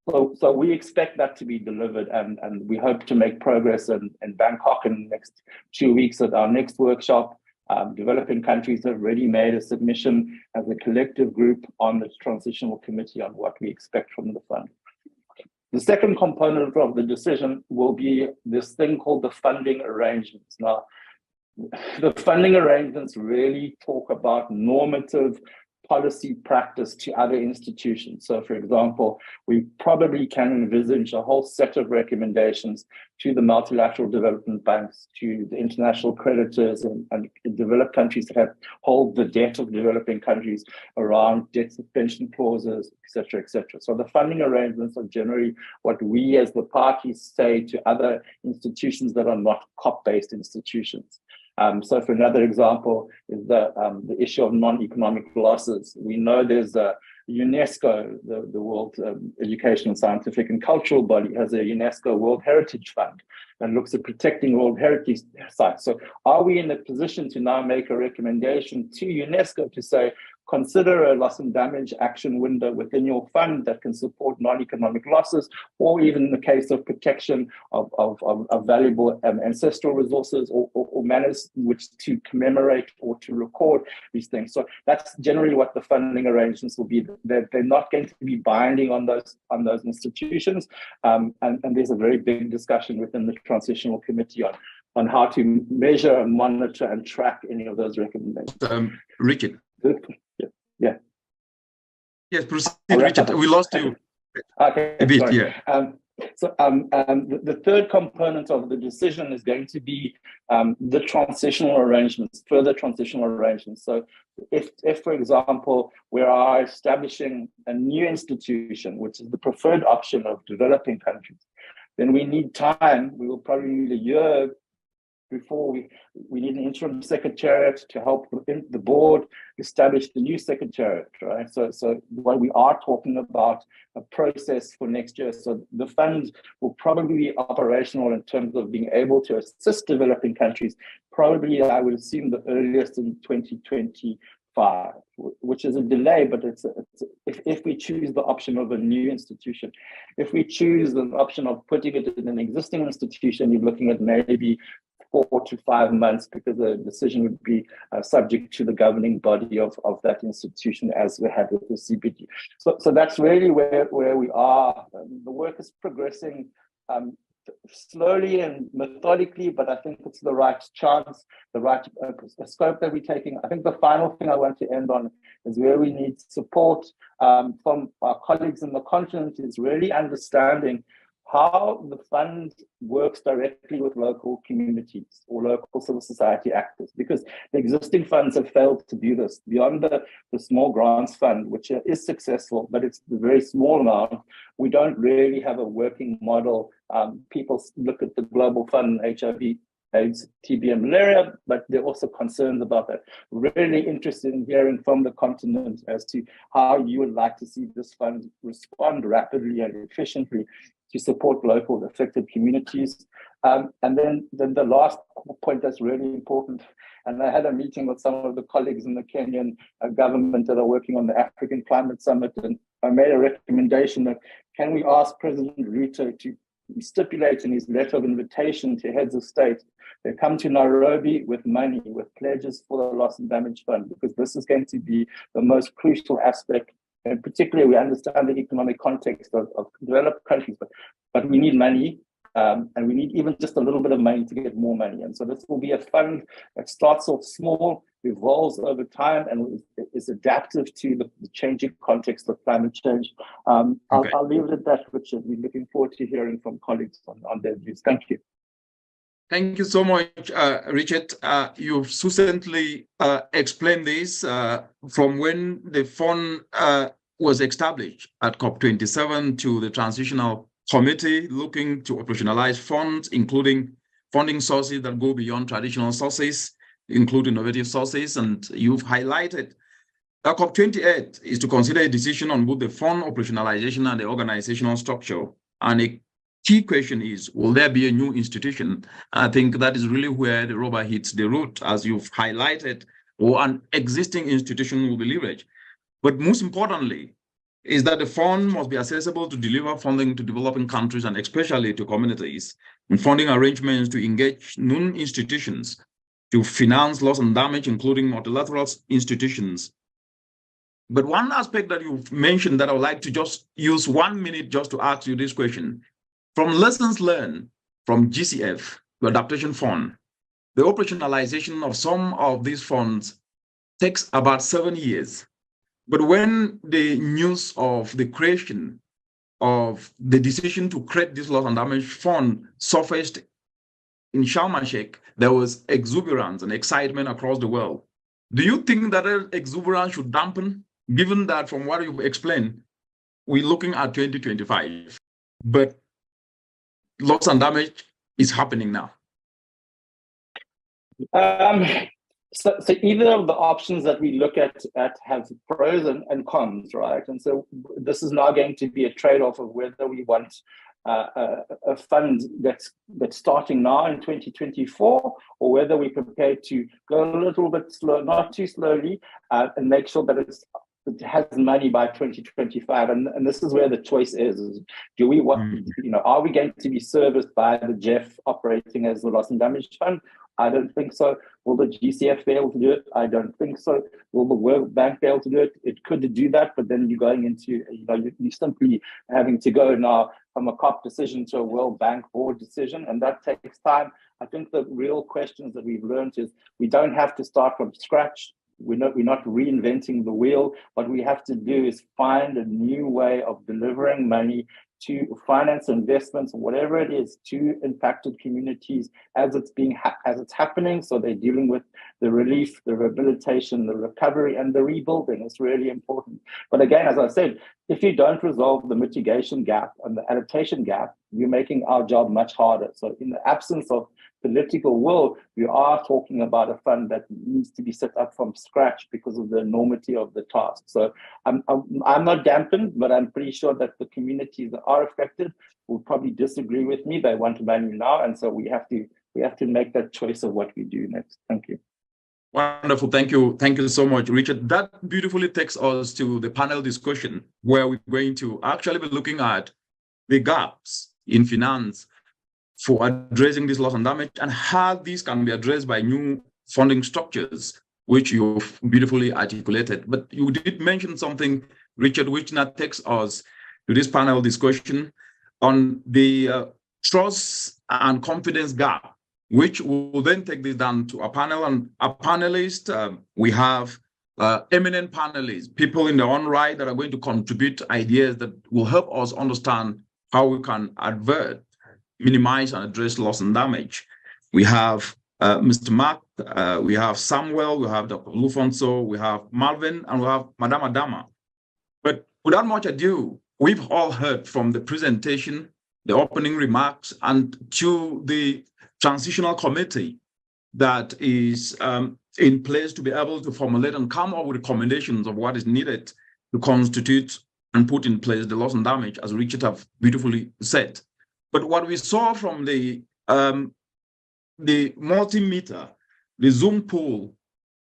So we expect that to be delivered, and we hope to make progress in Bangkok in the next 2 weeks at our next workshop. Developing countries have already made a submission as a collective group on the transitional committee on what we expect from the fund. The second component of the decision will be this thing called the funding arrangements. Now, the funding arrangements really talk about normative policy practice to other institutions. So, for example, we probably can envisage a whole set of recommendations to the multilateral development banks, to the international creditors and developed countries that hold the debt of developing countries around debt suspension clauses, et cetera, et cetera. So the funding arrangements are generally what we as the parties say to other institutions that are not COP-based institutions. So for another example is the issue of non-economic losses. We know there's a UNESCO, the World Educational, Scientific and Cultural Body, has a UNESCO World Heritage Fund and looks at protecting World Heritage sites. So are we in a position to now make a recommendation to UNESCO to say, consider a loss and damage action window within your fund that can support non-economic losses, or even in the case of protection of valuable ancestral resources or manners which to commemorate or to record these things. So that's generally what the funding arrangements will be. They're not going to be binding on those institutions, and there's a very big discussion within the transitional committee on how to measure, monitor, and track any of those recommendations. Richard. Yeah. Yes, proceed, Richard. We lost you. Okay. A bit, sorry. yeah. So the third component of the decision is going to be the transitional arrangements, further transitional arrangements. So if, for example, we are establishing a new institution, which is the preferred option of developing countries, then we need time. We will probably need a year before we need an interim secretariat to help the board establish the new secretariat, right? So what we are talking about a process for next year. So the fund will probably be operational in terms of being able to assist developing countries, probably I would assume the earliest in 2025, which is a delay, but if we choose the option of a new institution. If we choose the option of putting it in an existing institution, you're looking at maybe 4 to 5 months, because the decision would be subject to the governing body of that institution, as we had with the CBD. So that's really where we are. The work is progressing slowly and methodically, but I think it's the right chance, the right scope that we're taking. I think the final thing I want to end on is where we need support from our colleagues in the continent, is really understanding how the fund works directly with local communities or local civil society actors, because the existing funds have failed to do this. Beyond the small grants fund, which is successful, but it's a very small amount, we don't really have a working model. People look at the global fund, HIV, AIDS, TB, and malaria, but they're also concerned about that. Really interested in hearing from the continent as to how you would like to see this fund respond rapidly and efficiently to support local affected communities. And then the last point that's really important, and I had a meeting with some of the colleagues in the Kenyan government that are working on the African Climate Summit, and I made a recommendation that, can we ask President Ruto to stipulate in his letter of invitation to heads of state, they come to Nairobi with money, with pledges for the loss and damage fund, because this is going to be the most crucial aspect. And particularly, we understand the economic context of developed countries, but we need money, and we need even just a little bit of money to get more money. And so this will be a fund that starts off small, evolves over time, and is adaptive to the changing context of climate change. Okay. I'll leave it at that, Richard. We're looking forward to hearing from colleagues on their views. Thank you. Thank you so much, Richard. You've succinctly explained this from when the fund was established at COP27 to the transitional committee looking to operationalize funds, including funding sources that go beyond traditional sources, include innovative sources. And you've highlighted that COP28 is to consider a decision on both the fund operationalization and the organizational structure. And a key question is, will there be a new institution? I think that is really where the rubber hits the road, as you've highlighted, or an existing institution will be leveraged. But most importantly, is that the fund must be accessible to deliver funding to developing countries and especially to communities, and funding arrangements to engage non-institutions to finance loss and damage, including multilateral institutions. But one aspect that you've mentioned that I would like to just use 1 minute just to ask you this question. From lessons learned from GCF, the Adaptation Fund, the operationalization of some of these funds takes about 7 years. But when the news of the creation of the decision to create this loss and damage fund surfaced in Sharm el-Sheikh, there was exuberance and excitement across the world. Do you think that exuberance should dampen, given that from what you've explained, we're looking at 2025, but loss and damage is happening now? So either of the options that we look at have pros and cons, right? And so this is now going to be a trade-off of whether we want a fund that's starting now in 2024, or whether we're prepared to go a little bit slow, not too slowly, and make sure that it has money by 2025. And this is where the choice is do we want, are we going to be serviced by the GEF operating as the loss and damage fund? I don't think so. Will the GCF be able to do it? I don't think so. Will the World Bank be able to do it? It could do that, but then you're going into, you're simply having to go now from a COP decision to a World Bank board decision, and that takes time. I think the real questions that we've learned is we don't have to start from scratch. We're not reinventing the wheel. What we have to do is find a new way of delivering money to finance investments, whatever it is, to impacted communities as it's happening. So they're dealing with the relief, the rehabilitation, the recovery, and the rebuilding. It's really important. But again, as I said, if you don't resolve the mitigation gap and the adaptation gap, you're making our job much harder. So in the absence of political will, we are talking about a fund that needs to be set up from scratch because of the enormity of the task. So I'm not dampened, but I'm pretty sure that the communities that are affected will probably disagree with me. They want value now, and so we have to make that choice of what we do next. Thank you. Wonderful. Thank you so much, Richard. That beautifully takes us to the panel discussion, where we're going to actually be looking at the gaps in finance for addressing this loss and damage and how these can be addressed by new funding structures, which you've beautifully articulated. But you did mention something, Richard, which now takes us to this panel discussion on the trust and confidence gap, which will then take this down to a panel. And a panelist, we have eminent panelists, people in their own right that are going to contribute ideas that will help us understand how we can avert, minimize, and address loss and damage. We have Mr. Mark, we have Samuel, we have Dr. Lufonso, we have Malvin, and we have Madame Adama. But without much ado, we've all heard from the presentation, the opening remarks, and to the transitional committee that is in place to be able to formulate and come up with recommendations of what is needed to constitute and put in place the loss and damage, as Richard have beautifully said. But what we saw from the multimeter, the Zoom poll,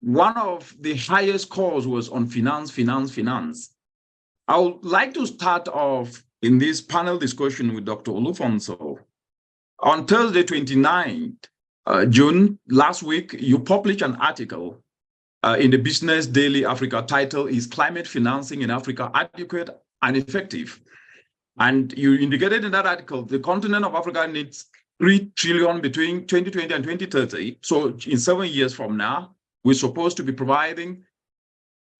one of the highest scores was on finance. I would like to start off in this panel discussion with Dr. Olufonso. On Thursday, 29th June, last week, you published an article in the Business Daily Africa. Title is Climate Financing in Africa Adequate and Effective? And you indicated in that article, the continent of Africa needs 3 trillion between 2020 and 2030. So in 7 years from now, we're supposed to be providing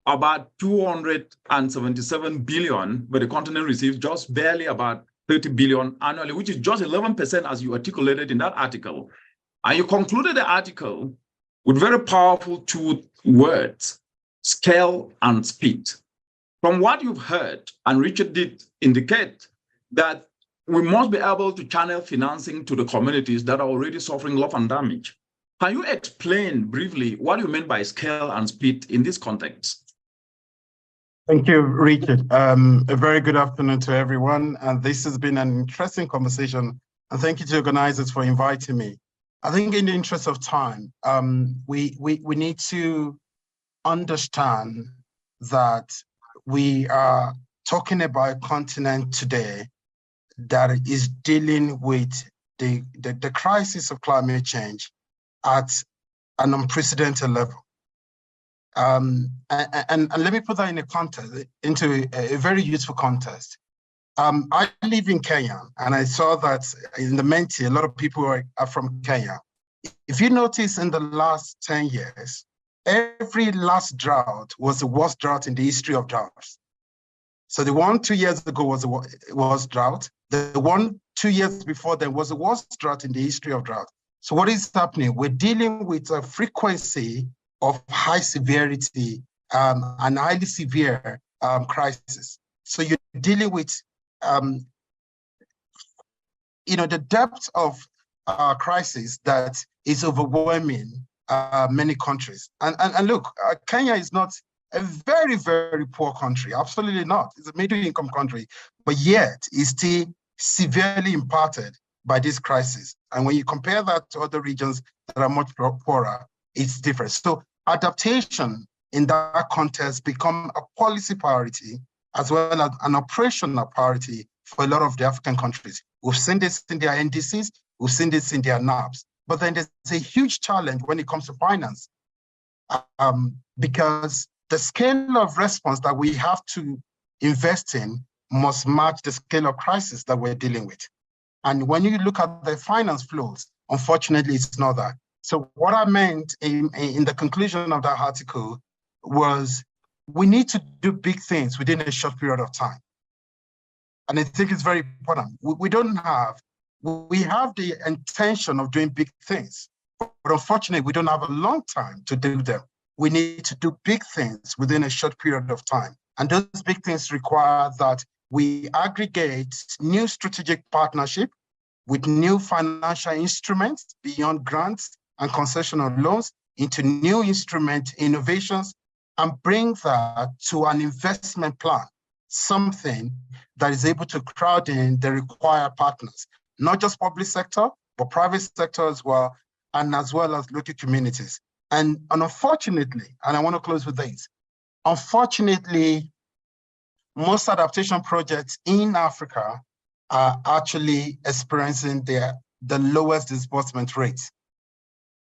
about 277 billion, but the continent receives just barely about 30 billion annually, which is just 11% as you articulated in that article. And you concluded the article with very powerful 2 words, scale and speed. From what you've heard, and Richard did indicate that we must be able to channel financing to the communities that are already suffering loss and damage. Can you explain briefly what you mean by scale and speed in this context? Thank you, Richard. A very good afternoon to everyone. And this has been an interesting conversation. And thank you to organizers for inviting me. I think in the interest of time, we need to understand that we are talking about a continent today that is dealing with the crisis of climate change at an unprecedented level. And let me put that in a context, into a very useful context. I live in Kenya, and I saw that in the Menti, a lot of people are from Kenya. If you notice in the last 10 years, every last drought was the worst drought in the history of droughts. So the one 2 years ago was drought. The one 2 years before then was the worst drought in the history of drought. So what is happening? We're dealing with a frequency of high severity and highly severe crisis. So you're dealing with, the depth of crisis that is overwhelming many countries. And look, Kenya is not a very, very poor country. Absolutely not. It's a middle-income country, but yet it's still severely impacted by this crisis. And when you compare that to other regions that are much poorer, it's different. So adaptation in that context become a policy priority as well as an operational priority for a lot of the African countries. We've seen this in their NDCs, we've seen this in their NABs. But then there's a huge challenge when it comes to finance, because the scale of response that we have to invest in must match the scale of crisis that we're dealing with. And when you look at the finance flows, unfortunately, it's not that. So what I meant in the conclusion of that article was we need to do big things within a short period of time. and I think it's very important. We have the intention of doing big things, but unfortunately, we don't have a long time to do them. We need to do big things within a short period of time. And those big things require that we aggregate new strategic partnership with new financial instruments beyond grants and concessional loans into new instrument innovations and bring that to an investment plan, something that is able to crowd in the required partners, not just public sector, but private sector as well, and as well as local communities. And unfortunately, and I want to close with this, unfortunately, most adaptation projects in Africa are actually experiencing the lowest disbursement rates.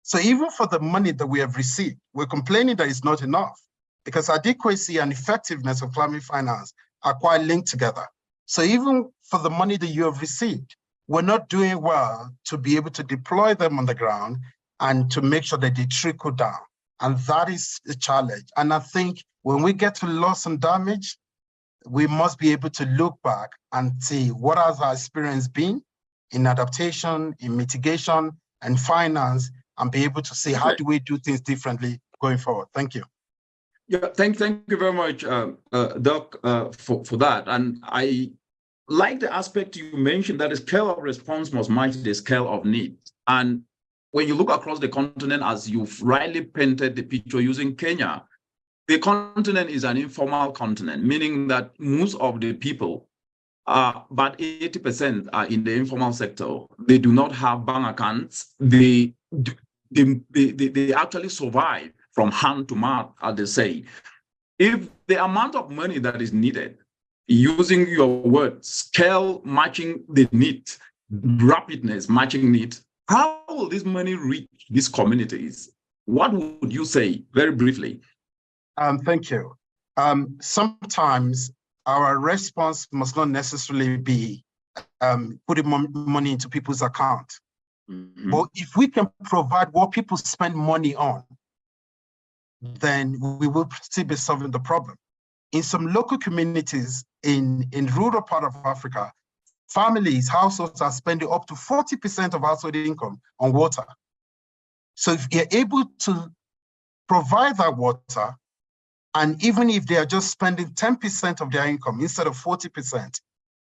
So even for the money that we have received, we're complaining that it's not enough because adequacy and effectiveness of climate finance are quite linked together. So even for the money that you have received, we're not doing well to be able to deploy them on the ground and to make sure that they trickle down. And that is a challenge. And I think when we get to loss and damage, we must be able to look back and see what has our experience been in adaptation, in mitigation, and finance, and be able to see how do we do things differently going forward. Thank you. Yeah, thank you very much, Doc, for that. And I like the aspect you mentioned that the scale of response must match the scale of need. And when you look across the continent, as you've rightly painted the picture using Kenya, the continent is an informal continent, meaning that most of the people, about 80% are in the informal sector. They do not have bank accounts. They actually survive from hand to mouth, as they say. If the amount of money that is needed, using your words, scale matching the need, rapidness matching need, how will this money reach these communities? What would you say, very briefly? Thank you. Sometimes our response must not necessarily be putting money into people's account. Mm-hmm. But if we can provide what people spend money on, then we will still be solving the problem. In some local communities in rural part of Africa, families, households are spending up to 40% of household income on water. So if you're able to provide that water, and even if they are just spending 10% of their income instead of 40%,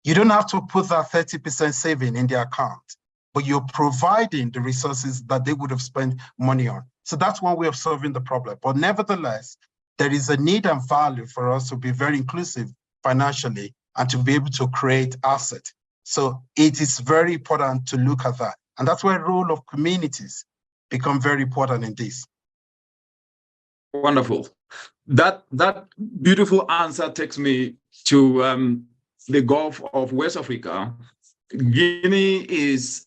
you don't have to put that 30% saving in their account, but you're providing the resources that they would have spent money on. So that's one way of solving the problem. But nevertheless, there is a need and value for us to be very inclusive financially and to be able to create assets. So it is very important to look at that. And that's why the role of communities become very important in this. Wonderful. That beautiful answer takes me to the Gulf of West Africa. Guinea is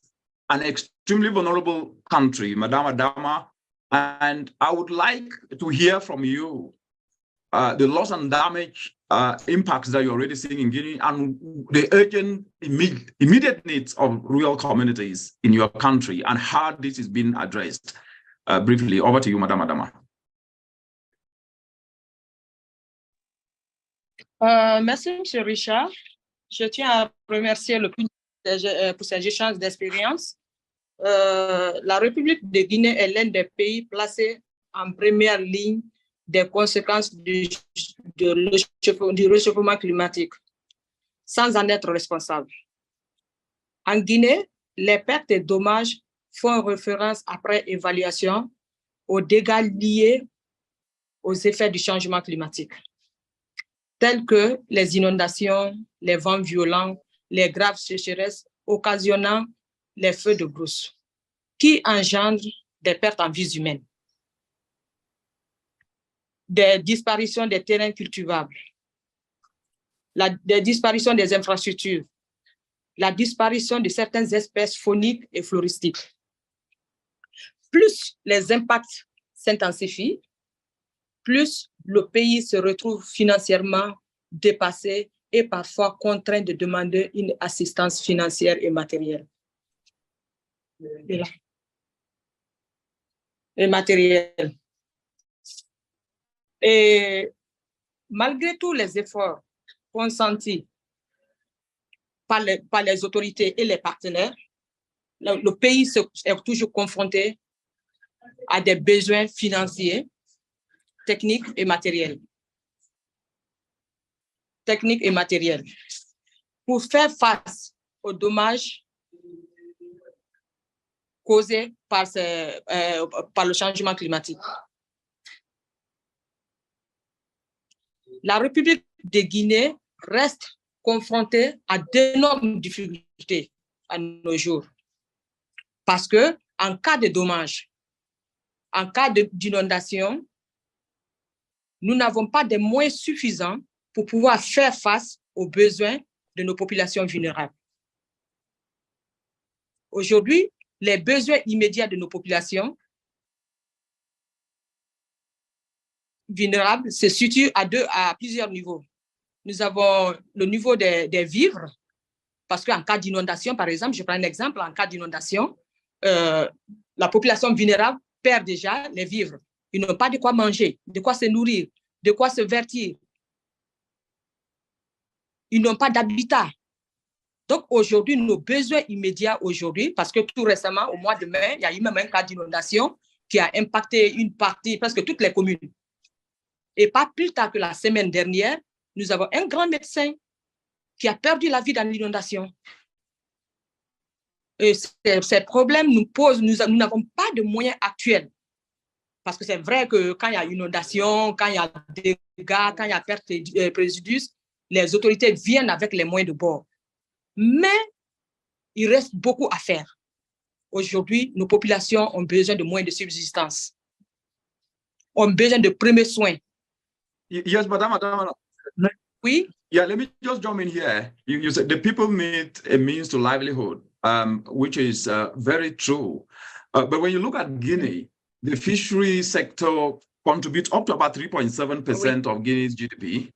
an extremely vulnerable country, Madam Adama, and I would like to hear from you the loss and damage impacts that you're already seeing in Guinea and the urgent immediate needs of rural communities in your country and how this is being addressed. Briefly, over to you, Madam Adama. Merci, M. Richard. Je tiens à remercier le public pour ces échanges d'expériences. La République de Guinée est l'un des pays placés en première ligne des conséquences du réchauffement climatique, sans en être responsable. En Guinée, les pertes et dommages font référence après évaluation aux dégâts liés aux effets du changement climatique, tels que les inondations, les vents violents, les graves sécheresses occasionnant les feux de brousse, qui engendrent des pertes en vies humaines, des disparitions des terrains cultivables, des disparitions des infrastructures, la disparition de certaines espèces fauniques et floristiques. Plus les impacts s'intensifient, plus le pays se retrouve financièrement dépassé et parfois contraint de demander une assistance financière et matérielle. Et malgré tous les efforts consentis par les autorités et les partenaires, le pays est toujours confronté à des besoins financiers, techniques et matériels. Pour faire face aux dommages causés par le changement climatique. La République de Guinée reste confrontée à d'énormes difficultés à nos jours. Parce que, en cas de dommages, en cas d'inondation, nous n'avons pas de moyens suffisants pour pouvoir faire face aux besoins de nos populations vulnérables. Aujourd'hui, les besoins immédiats de nos populations vulnérables se situent à plusieurs niveaux. Nous avons le niveau des vivres, parce qu'en cas d'inondation, par exemple, je prends un exemple, en cas d'inondation, la population vulnérable perd déjà les vivres. Ils n'ont pas de quoi manger, de quoi se nourrir, de quoi se vêtir. Ils n'ont pas d'habitat. Donc aujourd'hui, nos besoins immédiats aujourd'hui, parce que tout récemment, au mois de mai, il y a eu même un cas d'inondation qui a impacté une partie, presque toutes les communes. Et pas plus tard que la semaine dernière, nous avons un grand médecin qui a perdu la vie dans l'inondation. Et ces problèmes nous posent, nous n'avons pas de moyens actuels. Parce que c'est vrai que quand il y a inondation, quand il y a dégâts, quand il y a perte de préjudice, les autorités viennent avec les moyens de bord. Mais il reste beaucoup à faire. Aujourd'hui, nos populations ont besoin de moyens de subsistance, ont besoin de premiers soins. Yes, Madam. Oui. Yeah, let me just jump in here. You said the people need a means to livelihood, which is very true. But when you look at Guinea, the fishery sector contributes up to about 3.7% of Guinea's GDP,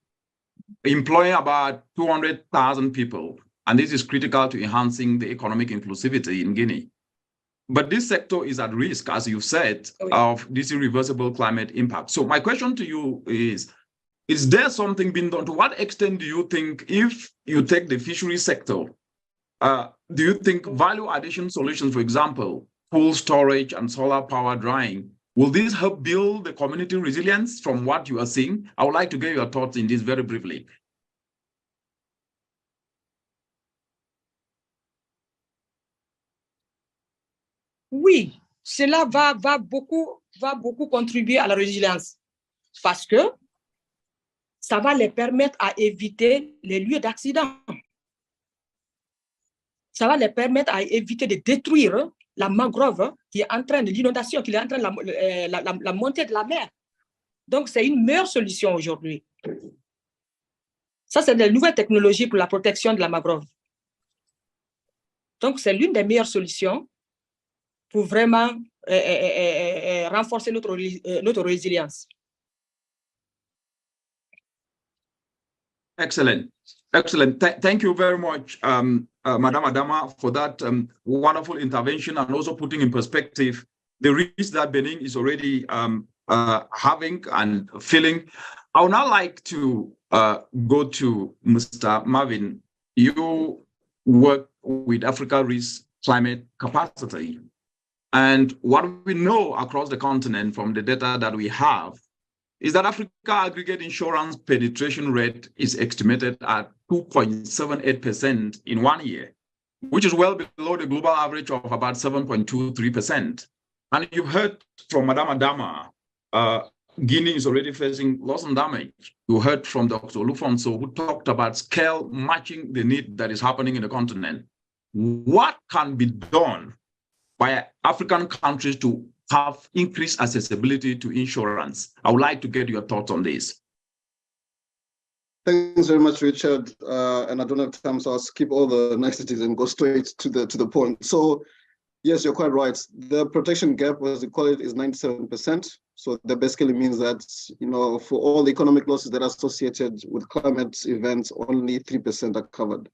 employing about 200,000 people. And this is critical to enhancing the economic inclusivity in Guinea. But this sector is at risk, as you said, of this irreversible climate impact. So my question to you is there something being done? To what extent do you think, if you take the fishery sector, do you think value addition solutions, for example, pool storage and solar power drying, will this help build the community resilience from what you are seeing? I would like to get your thoughts in this very briefly. Oui, cela va beaucoup contribuer à la résilience parce que ça va les permettre à éviter les lieux d'accident. Ça va les permettre à éviter de détruire la mangrove qui est en train de l'inondation, qui est en train de la montée de la mer. Donc, c'est une meilleure solution aujourd'hui. Ça, c'est des nouvelles technologies pour la protection de la mangrove. Donc, c'est l'une des meilleures solutions pour vraiment renforcer notre résilience. Excellent. Excellent. Thank you very much, Madam Adama, for that wonderful intervention and also putting in perspective the risk that Benin is already having and feeling. I would now like to go to Mr. Marvin. You work with Africa Risk Climate Capacity. And what we know across the continent from the data that we have is that Africa aggregate insurance penetration rate is estimated at 2.78% in 1 year, which is well below the global average of about 7.23%. And you've heard from Madam Adama, Guinea is already facing loss and damage. You heard from Dr. Olufonso, who talked about scale matching the need that is happening in the continent. What can be done by African countries to have increased accessibility to insurance? I would like to get your thoughts on this. Thanks very much, Richard. And I don't have time, so I'll skip all the niceties and go straight to the point. So, yes, you're quite right. The protection gap, as they call it, is 97%. So that basically means that, you know, for all the economic losses that are associated with climate events, only 3% are covered.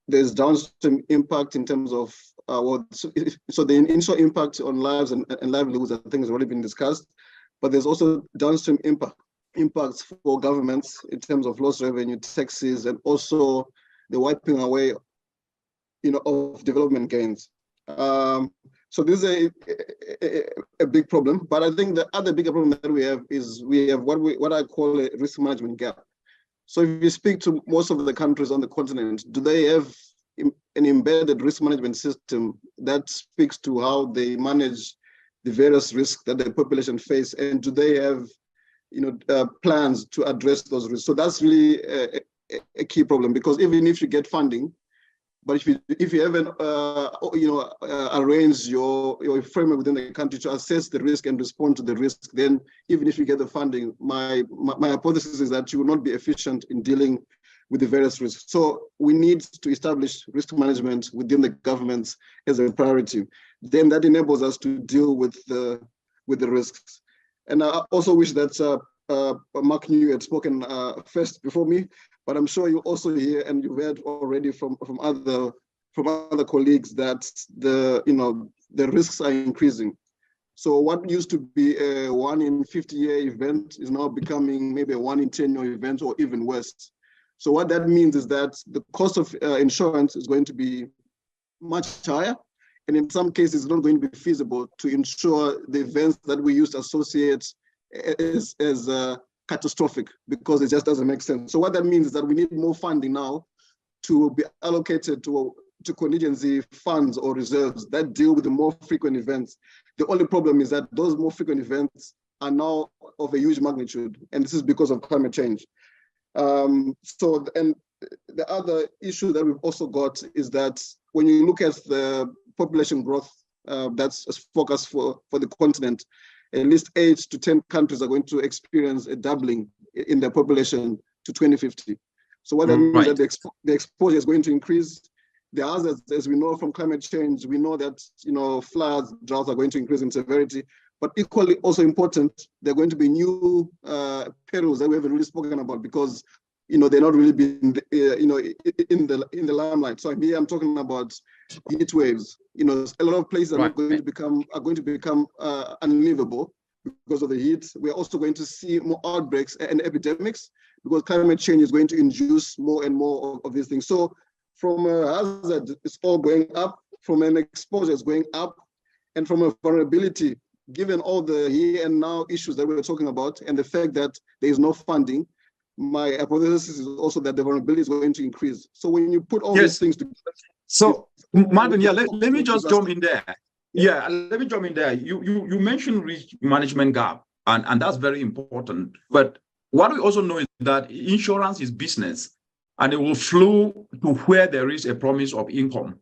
There's downstream impact in terms of so the initial impact on lives and livelihoods, I think, has already been discussed. But there's also downstream impacts for governments in terms of lost revenue, taxes, and also the wiping away, of development gains. So this is a big problem. But I think the other bigger problem that we have is what I call a risk management gap. So if you speak to most of the countries on the continent, do they have an embedded risk management system that speaks to how they manage the various risks that the population face, and do they have plans to address those risks? So that's really a key problem, because even if you get funding, but if you haven't arranged your framework within the country to assess the risk and respond to the risk, then even if you get the funding, my hypothesis is that you will not be efficient in dealing with the various risks. So we need to establish risk management within the governments as a priority. Then that enables us to deal with the risks. And I also wish that Mark New had spoken first before me, but I'm sure you also hear and you've heard already from other colleagues that the risks are increasing. So what used to be a 1 in 50-year event is now becoming maybe a 1 in 10-year event, or even worse. So what that means is that the cost of insurance is going to be much higher, and in some cases it's not going to be feasible to insure the events that we used to associate as catastrophic, because it just doesn't make sense. So what that means is that we need more funding now to be allocated to contingency funds or reserves that deal with the more frequent events. The only problem is that those more frequent events are now of a huge magnitude, and this is because of climate change. And the other issue that we've also got is that when you look at the population growth that's focused for the continent, at least 8 to 10 countries are going to experience a doubling in their population to 2050. So what that means is that the exposure is going to increase. The hazards, as we know from climate change, we know that floods, droughts are going to increase in severity. But equally also important, there are going to be new perils that we haven't really spoken about, because they're not really been in the limelight. So here I'm talking about heat waves. A lot of places are going to become unlivable because of the heat. We're also going to see more outbreaks and epidemics, because climate change is going to induce more and more of these things. So from a hazard, it's all going up. From an exposure, it's going up, and from a vulnerability, given all the here and now issues that we were talking about, and the fact that there is no funding, my hypothesis is also that the vulnerability is going to increase. So when you put all these things together. So, Martin, let me just jump in there. Let me jump in there. You mentioned risk management gap, and that's very important. But what we also know is that insurance is business, and it will flow to where there is a promise of income,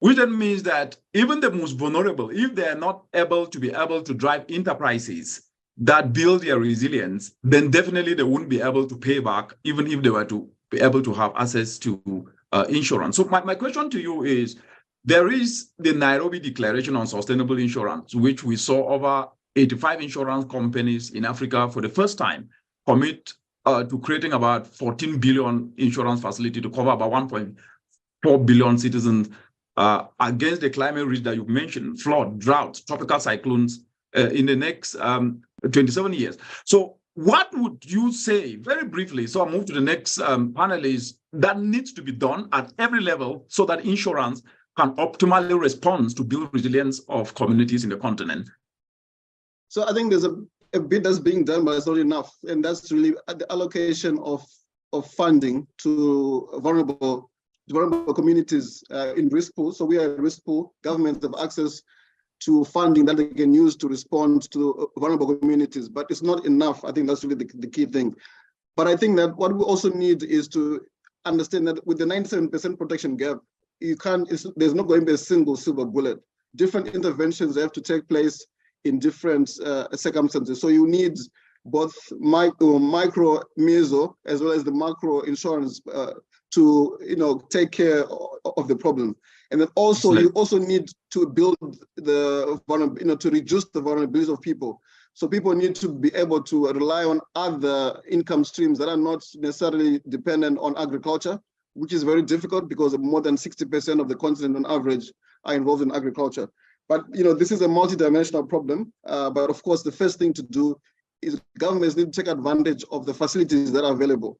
which then means that even the most vulnerable, if they are not able to drive enterprises that build their resilience, then definitely they wouldn't be able to pay back, even if they were to be able to have access to insurance. So my question to you is, there is the Nairobi Declaration on Sustainable Insurance, which we saw over 85 insurance companies in Africa for the first time commit to creating about 14 billion insurance facility to cover about 1.4 billion citizens against the climate risk that you mentioned, flood, drought, tropical cyclones in the next 27 years. So what would you say, very briefly, so I'll move to the next panelist, that needs to be done at every level so that insurance can optimally respond to build resilience of communities in the continent? So I think there's a bit that's being done, but it's not enough. And that's really the allocation of funding to vulnerable communities in risk pool. So we are a risk pool. Governments have access to funding that they can use to respond to vulnerable communities, but it's not enough. I think that's really the key thing. But I think that what we also need is to understand that with the 97% protection gap, there's not going to be a single silver bullet. Different interventions have to take place in different circumstances. So you need both micro, meso, as well as the macro insurance to take care of the problem. And then also you also need to build to reduce the vulnerability of people. So people need to be able to rely on other income streams that are not necessarily dependent on agriculture, which is very difficult because more than 60% of the continent on average are involved in agriculture. But this is a multidimensional problem. But of course, the first thing to do is governments need to take advantage of the facilities that are available.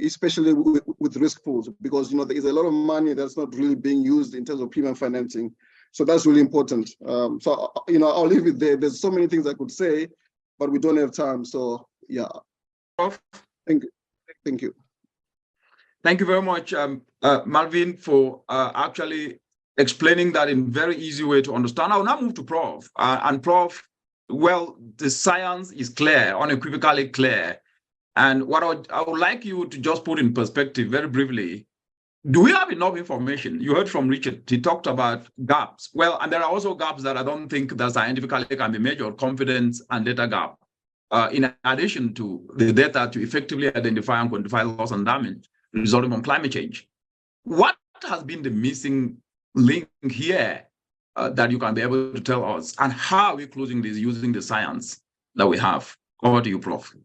especially with risk pools, because there is a lot of money that's not really being used in terms of premium financing. So that's really important. So I'll leave it there. There's so many things I could say, but we don't have time. So yeah, thank you. Thank you very much, Malvin, for actually explaining that in very easy way to understand. I will now move to Prof. And Prof, well, the science is clear, unequivocally clear. And what I would like you to just put in perspective very briefly, do we have enough information? You heard from Richard, he talked about gaps. Well, and there are also gaps that I don't think that scientifically can be measured, confidence and data gap. In addition to the data to effectively identify and quantify loss and damage resulting from climate change. What has been the missing link here that you can be able to tell us? And how are we closing this using the science that we have? Over to you, Prof.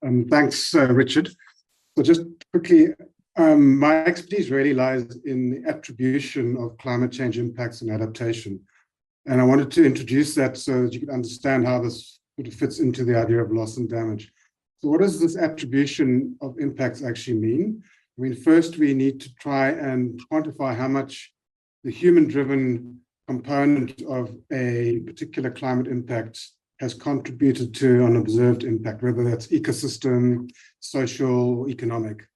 Thanks, Richard. So just quickly, my expertise really lies in the attribution of climate change impacts and adaptation. And I wanted to introduce that so that you could understand how this sort of fits into the idea of loss and damage. So what does this attribution of impacts actually mean? I mean, first we need to try and quantify how much the human-driven component of a particular climate impact has contributed to an observed impact, whether that's ecosystem, social, or economic.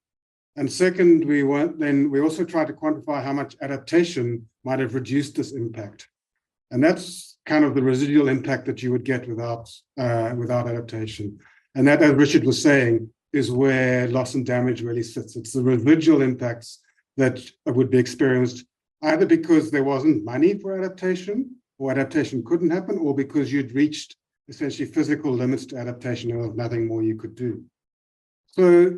And second, we also try to quantify how much adaptation might have reduced this impact. And that's kind of the residual impact that you would get without adaptation. And that, as Richard was saying, is where loss and damage really sits. It's the residual impacts that would be experienced either because there wasn't money for adaptation, or adaptation couldn't happen, or because you'd reached essentially physical limits to adaptation and there was nothing more you could do. So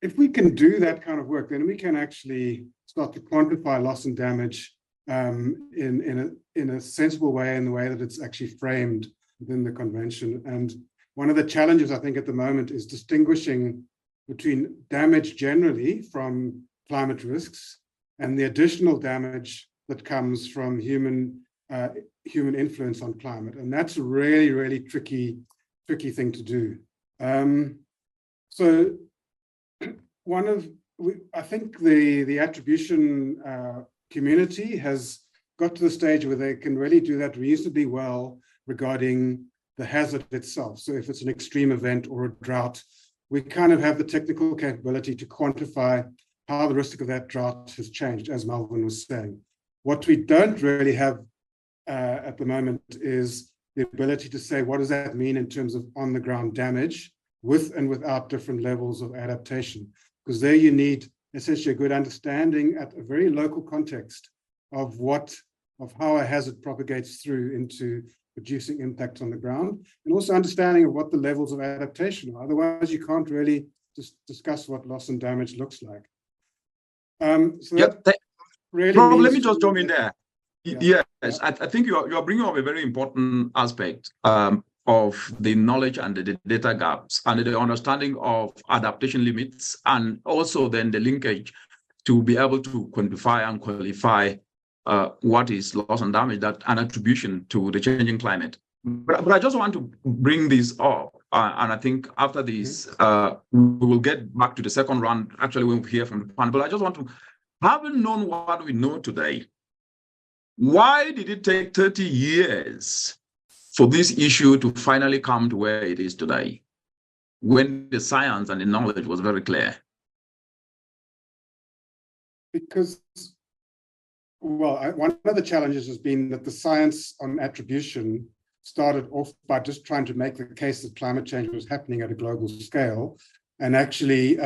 if we can do that kind of work, then we can actually start to quantify loss and damage in a sensible way, in the way that it's actually framed within the convention. And one of the challenges, I think, at the moment is distinguishing between damage generally from climate risks and the additional damage that comes from human influence on climate. And that's a really, really tricky thing to do. So I think the attribution community has got to the stage where they can really do that reasonably well regarding the hazard itself. So if it's an extreme event or a drought, we kind of have the technical capability to quantify how the risk of that drought has changed, as Malvin was saying. What we don't really have at the moment is the ability to say, what does that mean in terms of on-the-ground damage with and without different levels of adaptation? Because there you need essentially a good understanding at a very local context of how a hazard propagates through into producing impact on the ground, and also understanding of what the levels of adaptation are. Otherwise, you can't really just discuss what loss and damage looks like. So really Rob, let me just jump in there. Yeah. Yes, I think you are bringing up a very important aspect of the knowledge and the data gaps and the understanding of adaptation limits, and also then the linkage to be able to quantify and qualify what is loss and damage, that an attribution to the changing climate. But I just want to bring this up, and I think after this, we will get back to the second round, actually, when we hear from the panel. But I just want to, having known what we know today, why did it take 30 years for this issue to finally come to where it is today, when the science and the knowledge was very clear? Because, well, one of the challenges has been that the science on attribution started off by just trying to make the case that climate change was happening at a global scale, and actually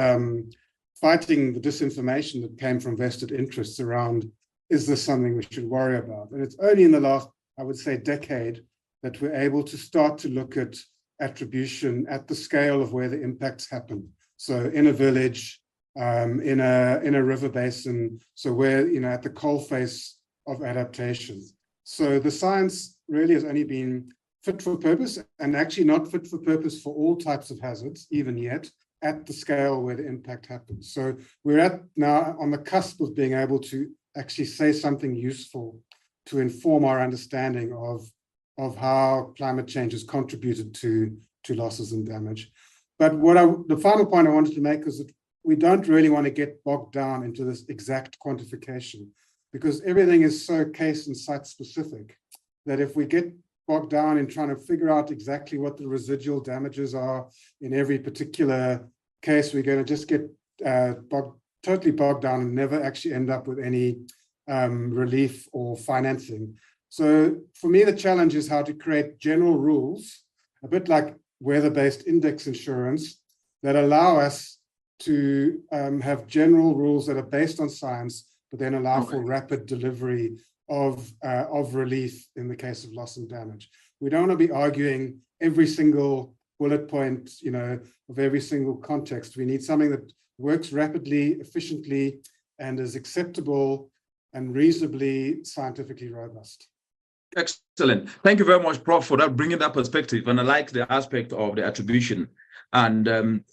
fighting the disinformation that came from vested interests around, is this something we should worry about? And it's only in the last, I would say, decade that we're able to start to look at attribution at the scale of where the impacts happen. So in a village, in a river basin, so where, at the coalface of adaptation. So the science really has only been fit for purpose, and actually not fit for purpose for all types of hazards, even yet, at the scale where the impact happens. So we're now on the cusp of being able to actually say something useful to inform our understanding of how climate change has contributed to losses and damage. But the final point I wanted to make is that we don't really want to get bogged down into this exact quantification, because everything is so case and site specific that if we get bogged down in trying to figure out exactly what the residual damages are in every particular case, we're going to just get totally bogged down and never actually end up with any relief or financing. So for me, the challenge is how to create general rules, a bit like weather-based index insurance, that allow us to have general rules that are based on science, but then allow for rapid delivery of relief in the case of loss and damage. We don't want to be arguing every single bullet point, of every single context. We need something that works rapidly, efficiently, and is acceptable and reasonably scientifically robust. Excellent. Thank you very much, Prof, for that, bringing that perspective. And I like the aspect of the attribution. And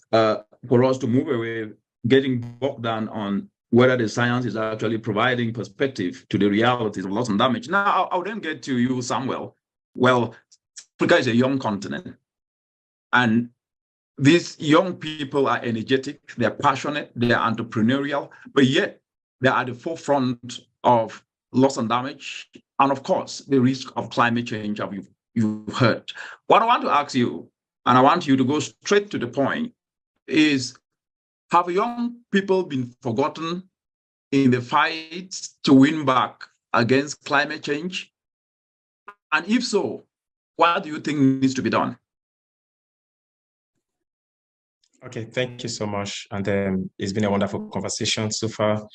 for us to move away, getting bogged down on whether the science is actually providing perspective to the realities of loss and damage. Now, I'll then get to you, Samuel. Well, Africa is a young continent. And these young people are energetic, they're passionate, they're entrepreneurial, but yet they're at the forefront of loss and damage, and of course, the risk of climate change, as you've heard. What I want to ask you, and I want you to go straight to the point, is have young people been forgotten in the fight to win back against climate change? And if so, what do you think needs to be done? Okay, thank you so much. And it's been a wonderful conversation so far.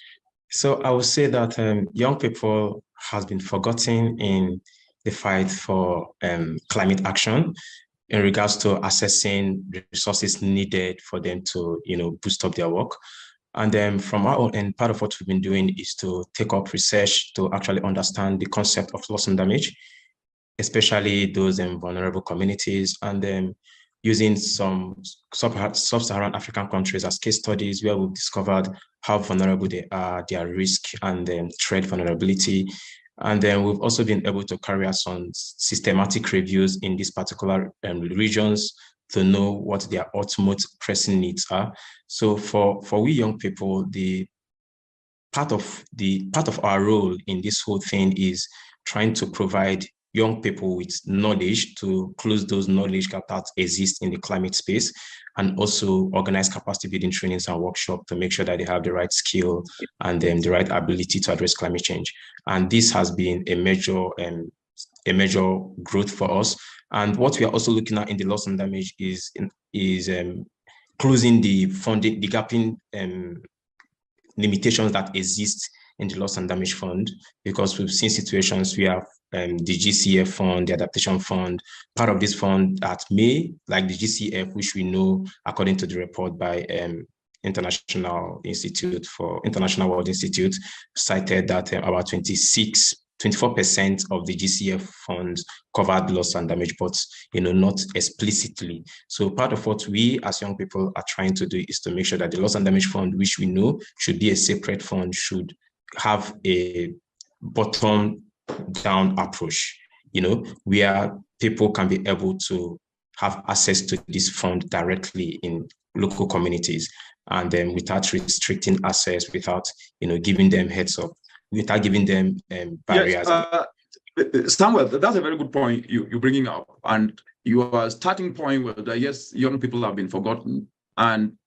So I would say that young people has been forgotten in the fight for climate action in regards to assessing the resources needed for them to, boost up their work. And then from our own end, part of what we've been doing is to take up research to actually understand the concept of loss and damage, especially those in vulnerable communities, and then using some sub-Saharan African countries as case studies where we've discovered how vulnerable they are, their risk and threat vulnerability. And then we've also been able to carry out some systematic reviews in these particular regions to know what their ultimate pressing needs are. So for we young people, the part of our role in this whole thing is trying to provide young people with knowledge to close those knowledge gaps that exist in the climate space, and also organize capacity building trainings and workshops to make sure that they have the right skill and the right ability to address climate change. And this has been a major growth for us. And what we are also looking at in the loss and damage is closing the funding, the gapping limitations that exist in the loss and damage fund, because we've seen situations where the GCF fund, the adaptation fund, part of this fund that may, like the GCF, which we know, according to the report by International World Institute, cited that about 24% of the GCF funds covered loss and damage, but not explicitly. So part of what we as young people are trying to do is to make sure that the loss and damage fund, which we know should be a separate fund, should have a bottom-down approach, where people can be able to have access to this fund directly in local communities, and then without restricting access, without giving them heads up, without giving them barriers. Yes, Samuel, that's a very good point you're bringing up, and your starting point was that yes, young people have been forgotten, and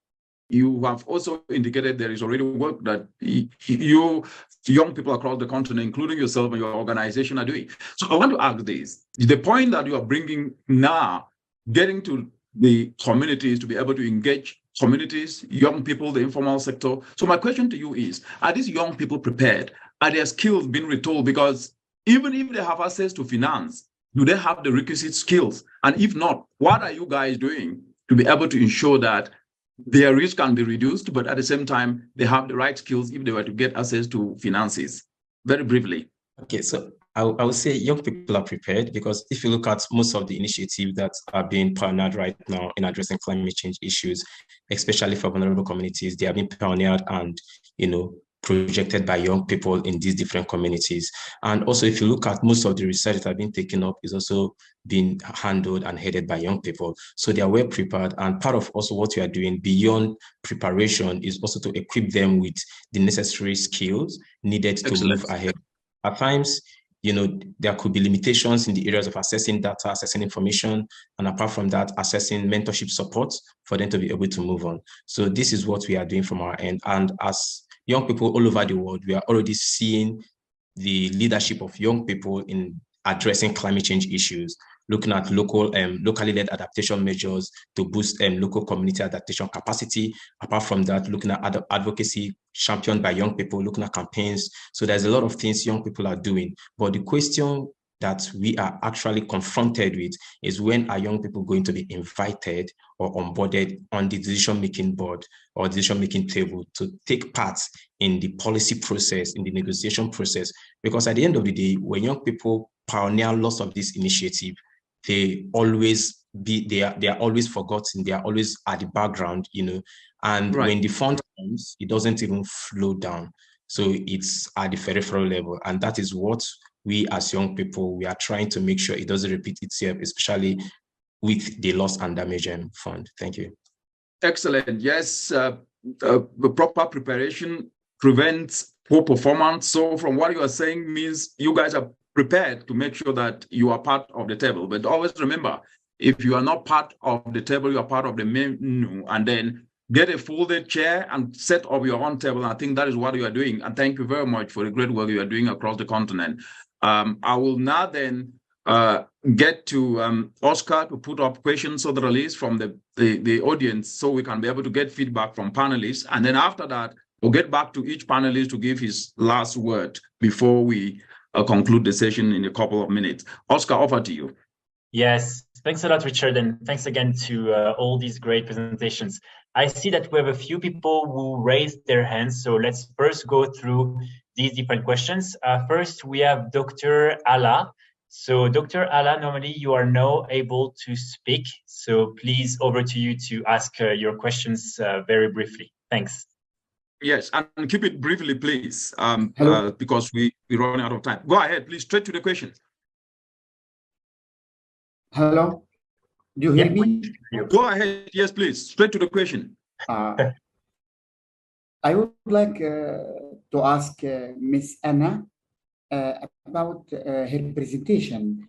you have also indicated there is already work that you young people across the continent, including yourself and your organization, are doing. So I want to ask this: the point that you are bringing now, getting to the communities to be able to engage communities, young people, the informal sector. So my question to you is, are these young people prepared? Are their skills being retold? Because even if they have access to finance, do they have the requisite skills? And if not, what are you guys doing to be able to ensure that their risk can be reduced, but at the same time, they have the right skills if they were to get access to finances? Very briefly. Okay, so I would say young people are prepared, because if you look at most of the initiatives that are being pioneered right now in addressing climate change issues, especially for vulnerable communities, they have been pioneered and projected by young people in these different communities. And also, if you look at most of the research that have been taken up, is also being handled and headed by young people. So they are well prepared. And part of also what we are doing beyond preparation is also to equip them with the necessary skills needed to move ahead. At times, there could be limitations in the areas of assessing data, assessing information, and apart from that, assessing mentorship support for them to be able to move on. So this is what we are doing from our end. And as young people all over the world, we are already seeing the leadership of young people in addressing climate change issues, looking at locally led adaptation measures to boost local community adaptation capacity. Apart from that, looking at advocacy championed by young people, looking at campaigns. So there's a lot of things young people are doing. But the question that we are actually confronted with is, when are young people going to be invited or onboarded on the decision-making board or decision-making table to take part in the policy process, in the negotiation process? Because at the end of the day, when young people pioneer lots of this initiative, they are always forgotten. They are always at the background, and when the fund comes, it doesn't even flow down. So it's at the peripheral level. And that is what we as young people, we are trying to make sure it doesn't repeat itself, especially with the loss and damage fund. Thank you. Excellent. Yes, the proper preparation prevents poor performance. So from what you are saying means you guys are prepared to make sure that you are part of the table. But always remember, if you are not part of the table, you are part of the menu, and then get a folded chair and set up your own table. I think that is what you are doing. And thank you very much for the great work you are doing across the continent. I will now then get to Oscar to put up questions or the release from the audience so we can be able to get feedback from panelists. And then after that, we'll get back to each panelist to give his last word before we conclude the session in a couple of minutes. Oscar, over to you. Yes, thanks a lot, Richard, and thanks again to all these great presentations. I see that we have a few people who raised their hands, so let's first go through these different questions. First, we have Dr. Ala. So Dr. Ala, normally you are now able to speak, so please over to you to ask your questions very briefly. Thanks. Yes, and keep it briefly, please, because we run out of time. Go ahead, please, straight to the question. Hello, do you hear me? Go ahead, yes, please, straight to the question. I would like to ask Miss Anna about her presentation.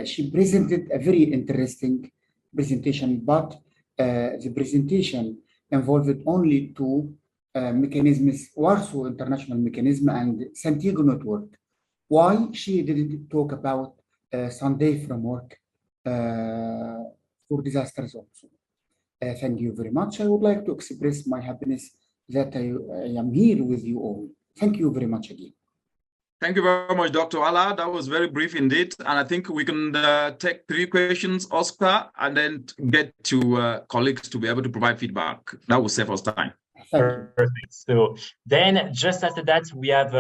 She presented a very interesting presentation, but the presentation involved only two mechanisms, Warsaw International Mechanism and Santiago Network. Why she didn't talk about Sunday framework for disasters also? Thank you very much. I would like to express my happiness that I am here with you all. Thank you very much again. Thank you very much, Dr. Ala. That was very brief indeed. And I think we can take 3 questions, Oscar, and then get to colleagues to be able to provide feedback. That will save us time. Perfect. So then just after that, we have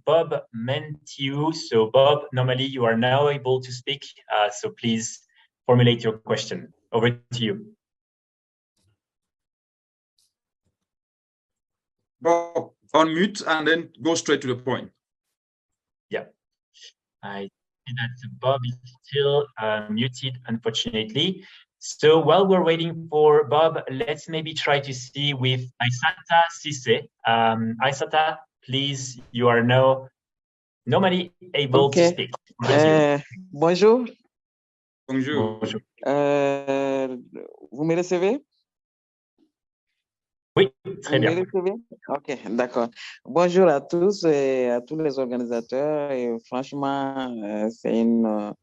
Bob Mentiu. So Bob, normally you are now able to speak. So please formulate your question. Over to you. Bob, unmute and then go straight to the point. Yeah, I see that Bob is still muted, unfortunately. So while we're waiting for Bob, let's maybe try to see with Aissata Sisse. Aissata, please, you are now normally able to speak. Bonjour. Bonjour. Vous me recevez? Oui, très bien. Ok, d'accord. Bonjour à tous et à tous les organisateurs. Et franchement, c'est une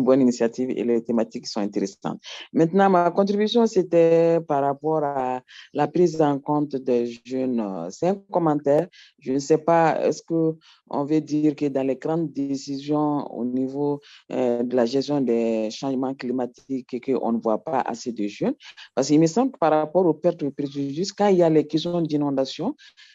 bonne initiative et les thématiques sont intéressantes. Maintenant, ma contribution, c'était par rapport à la prise en compte des jeunes. C'est un commentaire. Je ne sais pas, est-ce qu'on veut dire que dans les grandes décisions au niveau de la gestion des changements climatiques, qu'on ne voit pas assez de jeunes? Parce qu'il me semble que par rapport aux pertes et préjudices, quand il y a les questions d'inondation,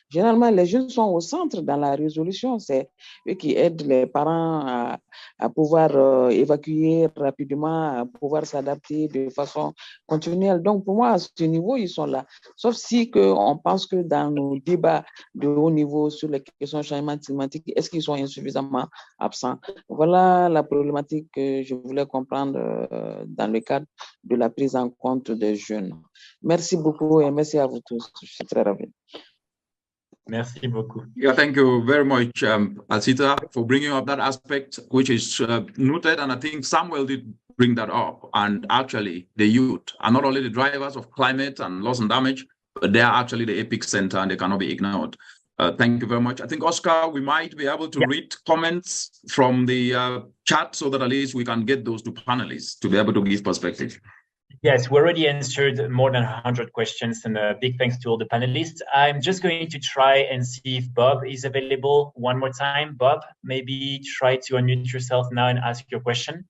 généralement, les jeunes sont au centre dans la résolution. C'est eux qui aident les parents à pouvoir évaluer évacuer rapidement, à pouvoir s'adapter de façon continuelle. Donc, pour moi, à ce niveau, ils sont là. Sauf si on pense que dans nos débats de haut niveau sur les questions de changement climatique, est-ce qu'ils sont insuffisamment absents? Voilà la problématique que je voulais comprendre dans le cadre de la prise en compte des jeunes. Merci beaucoup et merci à vous tous. Je suis très ravi. Merci beaucoup. Yeah, thank you very much, Asita, for bringing up that aspect, which is noted. And I think Samuel did bring that up. And actually, the youth are not only the drivers of climate and loss and damage, but they are actually the epicenter and they cannot be ignored. Thank you very much. I think, Oscar, we might be able to read comments from the chat so that at least we can get those to panelists to be able to give perspective. Yes, we already answered more than 100 questions, and a big thanks to all the panelists. I'm just going to try and see if Bob is available one more time. Bob, maybe try to unmute yourself now and ask your question.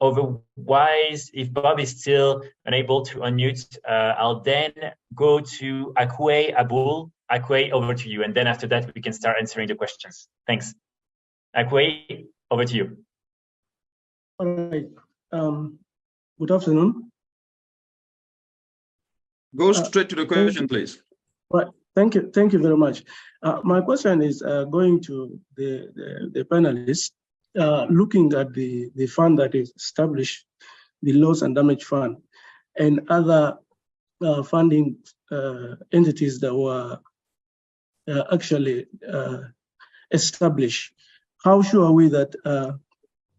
Otherwise, if Bob is still unable to unmute, I'll then go to Akwe Abul. Akwe, over to you. And then after that, we can start answering the questions. Thanks. Akwe, over to you. All right. Good afternoon. Go straight to the question, please. Right. Thank you very much. My question is going to the panelists, looking at the fund that is established, the Loss and Damage Fund, and other funding entities that were actually established. How sure are we that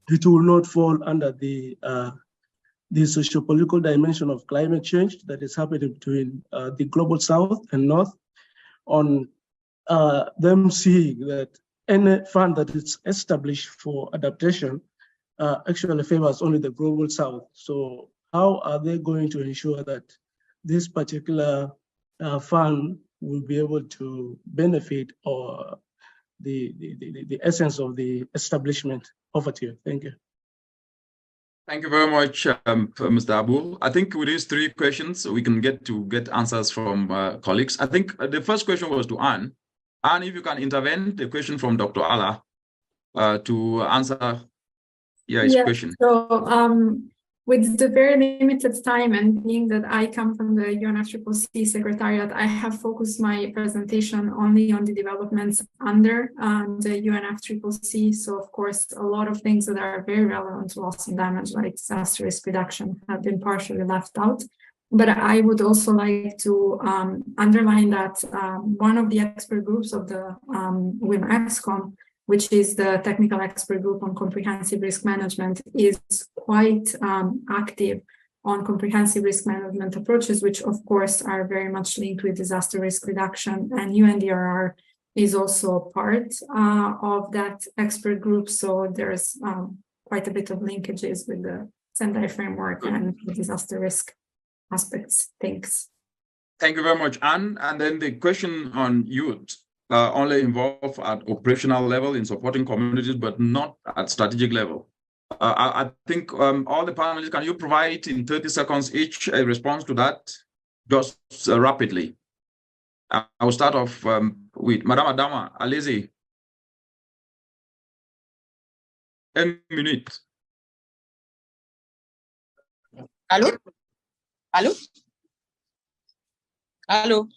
it will not fall under the socio-political dimension of climate change that is happening between the global south and north, on them seeing that any fund that is established for adaptation actually favors only the global south. So how are they going to ensure that this particular fund will be able to benefit or the essence of the establishment? Over to you. Thank you. Thank you very much, Mr. Abul. I think with these three questions, we can get answers from colleagues. I think the first question was to Anne. Anne, if you can intervene, the question from Dr. Allah to answer his question. So with the very limited time and being that I come from the UNFCCC Secretariat, I have focused my presentation only on the developments under the UNFCCC. So of course, a lot of things that are very relevant to loss and damage, like disaster risk reduction, have been partially left out. But I would also like to underline that one of the expert groups of the UNEP-GAN, which is the technical expert group on comprehensive risk management, is quite active on comprehensive risk management approaches, which of course are very much linked with disaster risk reduction. And UNDRR is also part of that expert group. So there's quite a bit of linkages with the Sendai framework and the disaster risk aspects. Thanks. Thank you very much, Anne. And then the question on youth. Only involved at operational level in supporting communities, but not at strategic level. I think all the panelists, can you provide in 30 seconds each a response to that, just rapidly? I'll start off with Madame Adama Alesi. 1 minute. Allô? Allô? Allô?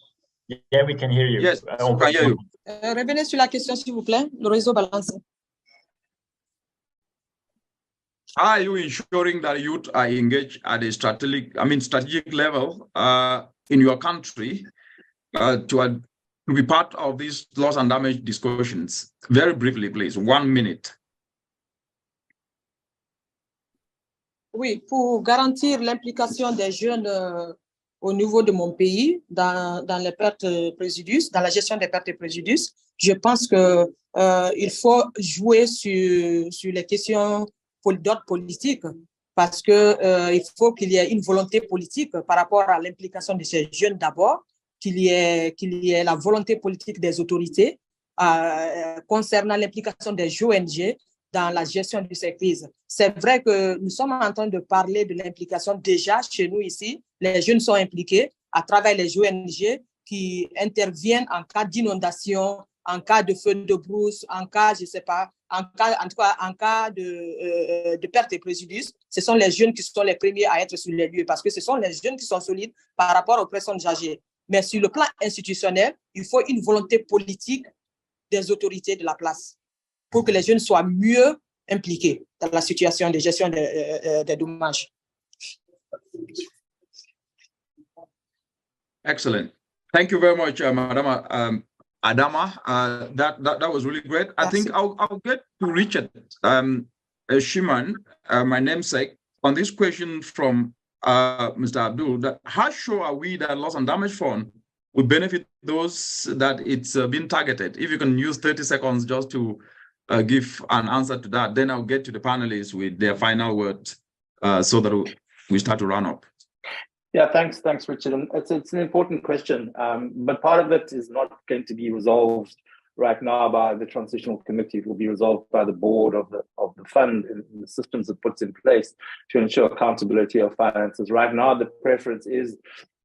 Yeah, we can hear you. Yes, on can hear you. Revenez sur la question, s'il vous plaît. Le réseau balance. Are you ensuring that youth are engaged at a strategic level in your country to be part of these loss and damage discussions? Very briefly, please, 1 minute. Oui, pour garantir l'implication des jeunes au niveau de mon pays dans les pertes préjudices, dans la gestion des pertes et préjudices, je pense que il faut jouer sur les questions d'ordre politique, parce que il faut qu'il y ait une volonté politique par rapport à l'implication de ces jeunes d'abord, qu'il y ait la volonté politique des autorités concernant l'implication des ONG dans la gestion de ces crises. C'est vrai que nous sommes en train de parler de l'implication déjà chez nous ici. Les jeunes sont impliqués à travers les ONG qui interviennent en cas d'inondation, en cas de feu de brousse, en cas, je ne sais pas, en tout cas, en cas de perte et préjudice, ce sont les jeunes qui sont les premiers à être sur les lieux parce que ce sont les jeunes qui sont solides par rapport aux personnes âgées. Mais sur le plan institutionnel, il faut une volonté politique des autorités de la place pour que les jeunes soient mieux impliqués dans la situation de gestion des dommages. Excellent. Thank you very much, Madam Adama. That was really great. I think I'll get to Richard Shiman, my namesake, on this question from Mr. Abdul. That how sure are we that loss and damage fund will benefit those that it's been targeted? If you can use 30 seconds just to give an answer to that, then I'll get to the panelists with their final word so that we start to run up. Yeah, thanks, Richard. And it's an important question, but part of it is not going to be resolved right now by the transitional committee. It will be resolved by the board of the fund and the systems it puts in place to ensure accountability of finances. Right now, the preference is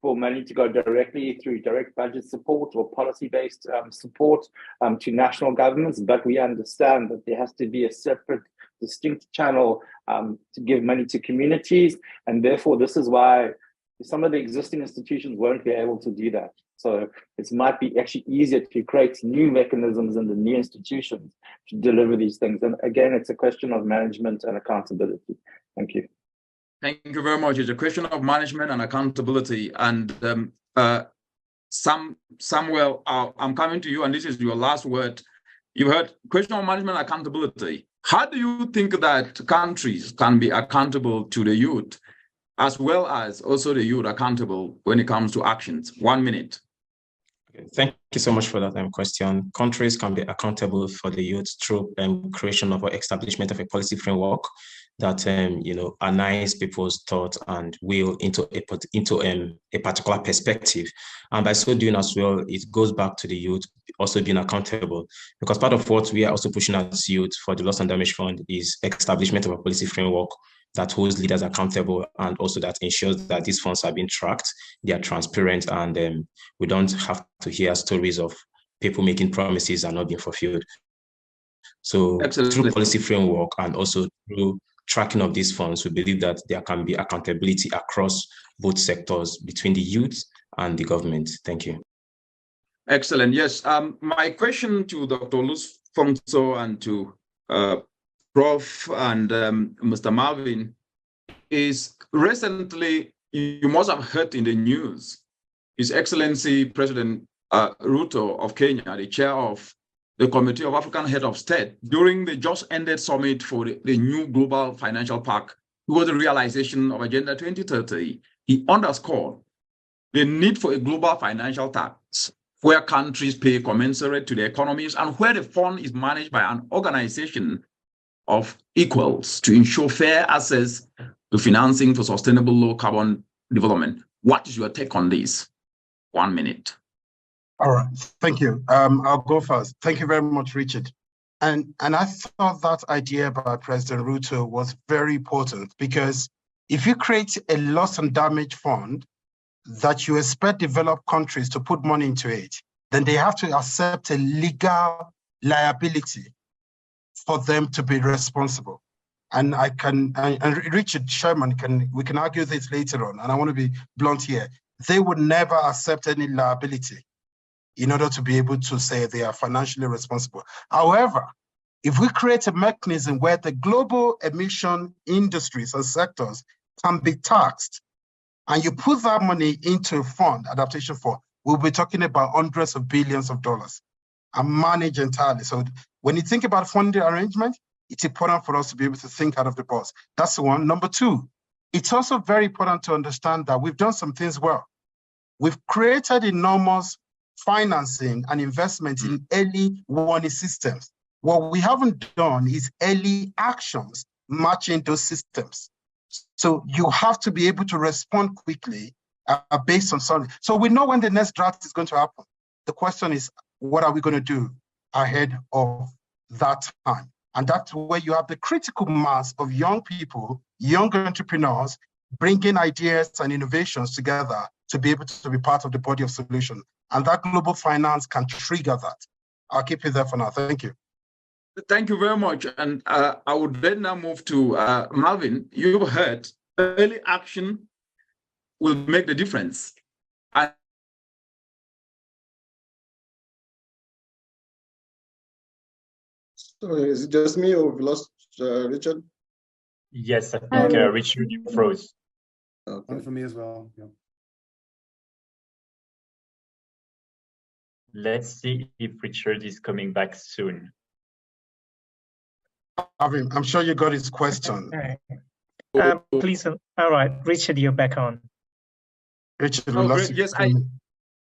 for money to go directly through direct budget support or policy-based support to national governments, but we understand that there has to be a separate, distinct channel to give money to communities, and therefore this is why some of the existing institutions won't be able to do that. So it might be actually easier to create new mechanisms in the new institutions to deliver these things. And again, it's a question of management and accountability. Thank you. Thank you very much. It's a question of management and accountability. And Samuel, I'm coming to you, and this is your last word. You heard question of management and accountability. How do you think that countries can be accountable to the youth, as well as also the youth accountable when it comes to actions? 1 minute. Okay, thank you so much for that question. Countries can be accountable for the youth through creation of or establishment of a policy framework that aligns people's thoughts and will into a particular perspective. And by so doing as well, it goes back to the youth also being accountable, because part of what we are also pushing as youth for the Loss and Damage Fund is establishment of a policy framework that holds leaders accountable, and also that ensures that these funds are being tracked, they are transparent, and we don't have to hear stories of people making promises and not being fulfilled. So through policy framework and also through tracking of these funds, we believe that there can be accountability across both sectors between the youth and the government. Thank you. Excellent. Yes. My question to Dr. Luz Fongso and to Prof. and Mr. Marvin is, recently, you must have heard in the news, His Excellency President Ruto of Kenya, the chair of the Committee of African Head of State, during the just ended summit for the new Global Financial Pact, towards the realization of Agenda 2030, he underscored the need for a global financial tax where countries pay commensurate to their economies and where the fund is managed by an organization of equals to ensure fair access to financing for sustainable low carbon development. What is your take on this? 1 minute. All right, thank you. I'll go first. Thank you very much, Richard. And I thought that idea by President Ruto was very important, because if you create a loss and damage fund that you expect developed countries to put money into it, then they have to accept a legal liability for them to be responsible. And Richard Sherman, we can argue this later on, and I want to be blunt here. They would never accept any liability in order to be able to say they are financially responsible. However, if we create a mechanism where the global emission industries and sectors can be taxed, and you put that money into a fund, adaptation fund, we'll be talking about hundreds of billions of dollars and managed entirely. So when you think about funding arrangement, it's important for us to be able to think out of the box. That's the one. Number two, it's also very important to understand that we've done some things well. We've created enormous financing and investment in early warning systems. What we haven't done is early actions matching those systems. So you have to be able to respond quickly based on something. So we know when the next drought is going to happen. The question is, what are we going to do ahead of that time? And that's where you have the critical mass of young people, young entrepreneurs, bringing ideas and innovations together to be able to be part of the body of solution. And that global finance can trigger that. I'll keep you there for now. Thank you. Thank you very much. And I would then now move to Marvin. You've heard early action will make the difference. Sorry, is it just me or we lost Richard? Yes, I think Richard, you froze. Okay. One for me as well. Yeah. Let's see if Richard is coming back soon. I'm sure you got his question. Please, all right, Richard, you're back on. Richard,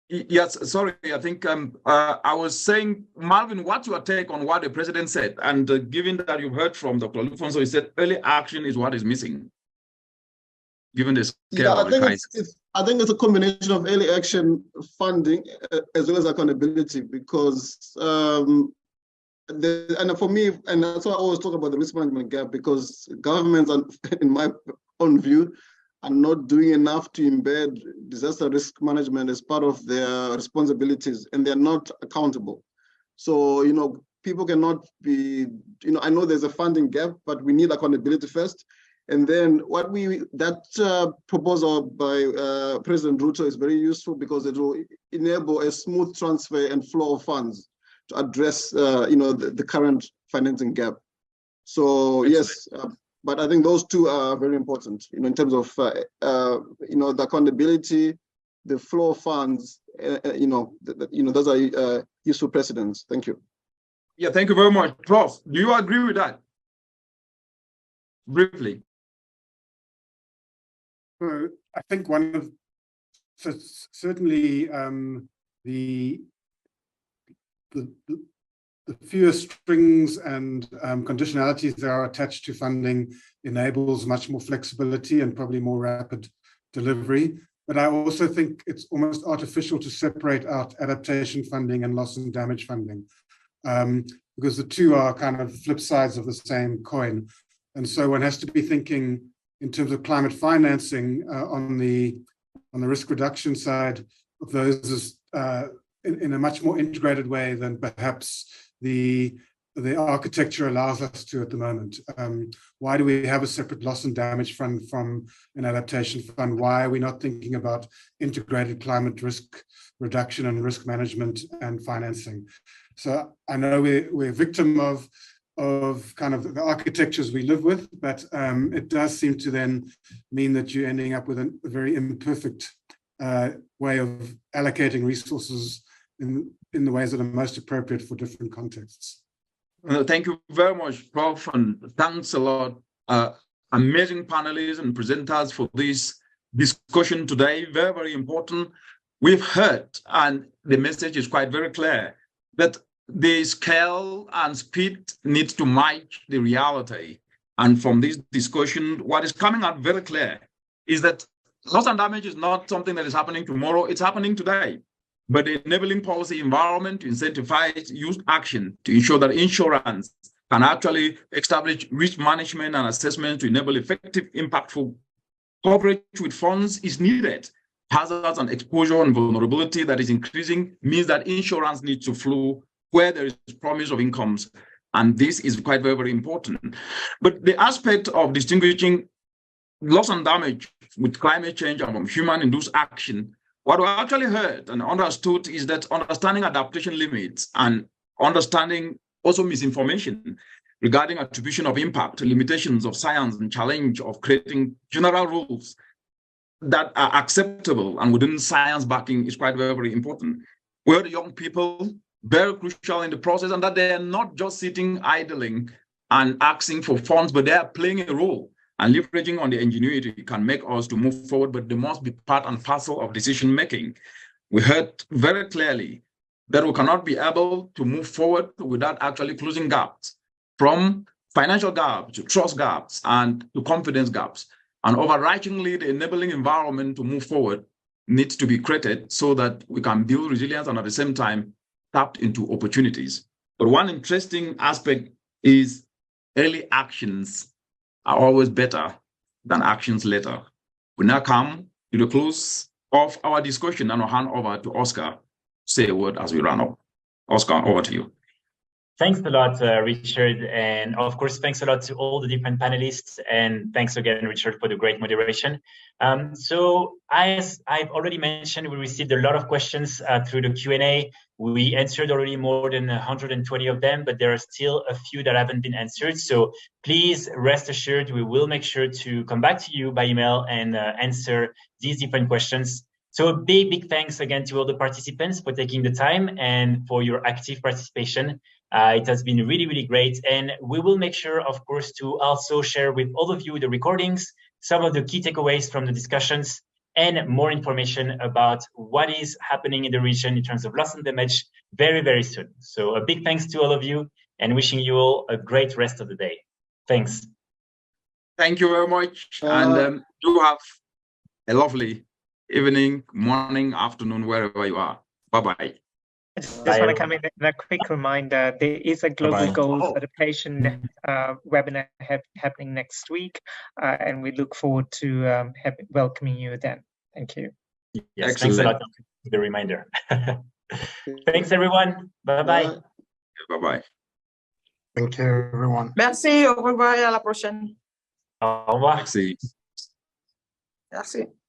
yes, sorry, I think I was saying, Marvin, what's your take on what the president said? And given that you've heard from Dr. Lufonso, he said early action is what is missing, given the scale of the crisis. I think it's a combination of early action funding as well as accountability, because and for me, and that's why I always talk about the risk management gap, because governments, are, in my own view, are not doing enough to embed disaster risk management as part of their responsibilities, and they're not accountable. So, you know, people cannot be, you know, I know there's a funding gap, but we need accountability first. And then that proposal by President Ruto is very useful, because it will enable a smooth transfer and flow of funds to address, you know, the current financing gap. So yes, but I think those two are very important, you know, in terms of, you know, the accountability, the flow of funds, you know, those are useful precedents. Thank you. Yeah, thank you very much. Prof, do you agree with that? Briefly. Well, I think one of, so certainly the fewer strings and conditionalities that are attached to funding enables much more flexibility and probably more rapid delivery. But I also think it's almost artificial to separate out adaptation funding and loss and damage funding, because the two are kind of flip sides of the same coin. And so one has to be thinking in terms of climate financing on the risk reduction side of those in a much more integrated way than perhaps the architecture allows us to at the moment. Why do we have a separate loss and damage fund from an adaptation fund? Why are we not thinking about integrated climate risk reduction and risk management and financing? So I know we're victim of kind of the architectures we live with, but it does seem to then mean that you're ending up with a very imperfect way of allocating resources in the ways that are most appropriate for different contexts. Thank you very much, Prof, and thanks a lot. Amazing panelists and presenters for this discussion today. Very, very important. We've heard, and the message is quite very clear, that the scale and speed needs to match the reality. And from this discussion, what is coming out very clear is that loss and damage is not something that is happening tomorrow, it's happening today. But the enabling policy environment to incentivize youth action to ensure that insurance can actually establish risk management and assessment to enable effective, impactful coverage with funds is needed. Hazards and exposure and vulnerability that is increasing means that insurance needs to flow where there is promise of incomes. And this is quite very, very important. But the aspect of distinguishing loss and damage with climate change and from human-induced action, what we actually heard and understood is that understanding adaptation limits and understanding also misinformation regarding attribution of impact, limitations of science, and challenge of creating general rules that are acceptable and within science backing is quite very, very important. Where the young people, very crucial in the process, and that they are not just sitting idling and asking for funds, but they are playing a role. And leveraging on the ingenuity can make us to move forward, but they must be part and parcel of decision making. We heard very clearly that we cannot be able to move forward without actually closing gaps, from financial gaps to trust gaps and to confidence gaps. And overarchingly, the enabling environment to move forward needs to be created so that we can build resilience and at the same time tap into opportunities. But one interesting aspect is early actions are always better than actions later. We now come to the close of our discussion and I'll hand over to Oscar to say a word as we run up. Oscar, over to you. Thanks a lot, Richard. And of course, thanks a lot to all the different panelists. And thanks again, Richard, for the great moderation. So as I've already mentioned, we received a lot of questions through the Q&A. We answered already more than 120 of them, but there are still a few that haven't been answered. So please rest assured, we will make sure to come back to you by email and answer these different questions. So a big thanks again to all the participants for taking the time and for your active participation. It has been really great. And we will make sure, of course, to also share with all of you the recordings, some of the key takeaways from the discussions, and more information about what is happening in the region in terms of loss and damage very soon. So a big thanks to all of you and wishing you all a great rest of the day. Thanks. Thank you very much. And do have a lovely evening, morning, afternoon, wherever you are. Bye-bye. I just want to come in a quick reminder. There is a Global Goals Adaptation webinar happening next week, and we look forward to welcoming you then. Thank you. Yes, thanks a lot for the reminder. Thanks, everyone. Bye-bye. Bye-bye. Thank you, everyone. Merci, au revoir et à la prochaine. Au revoir. Merci. Merci.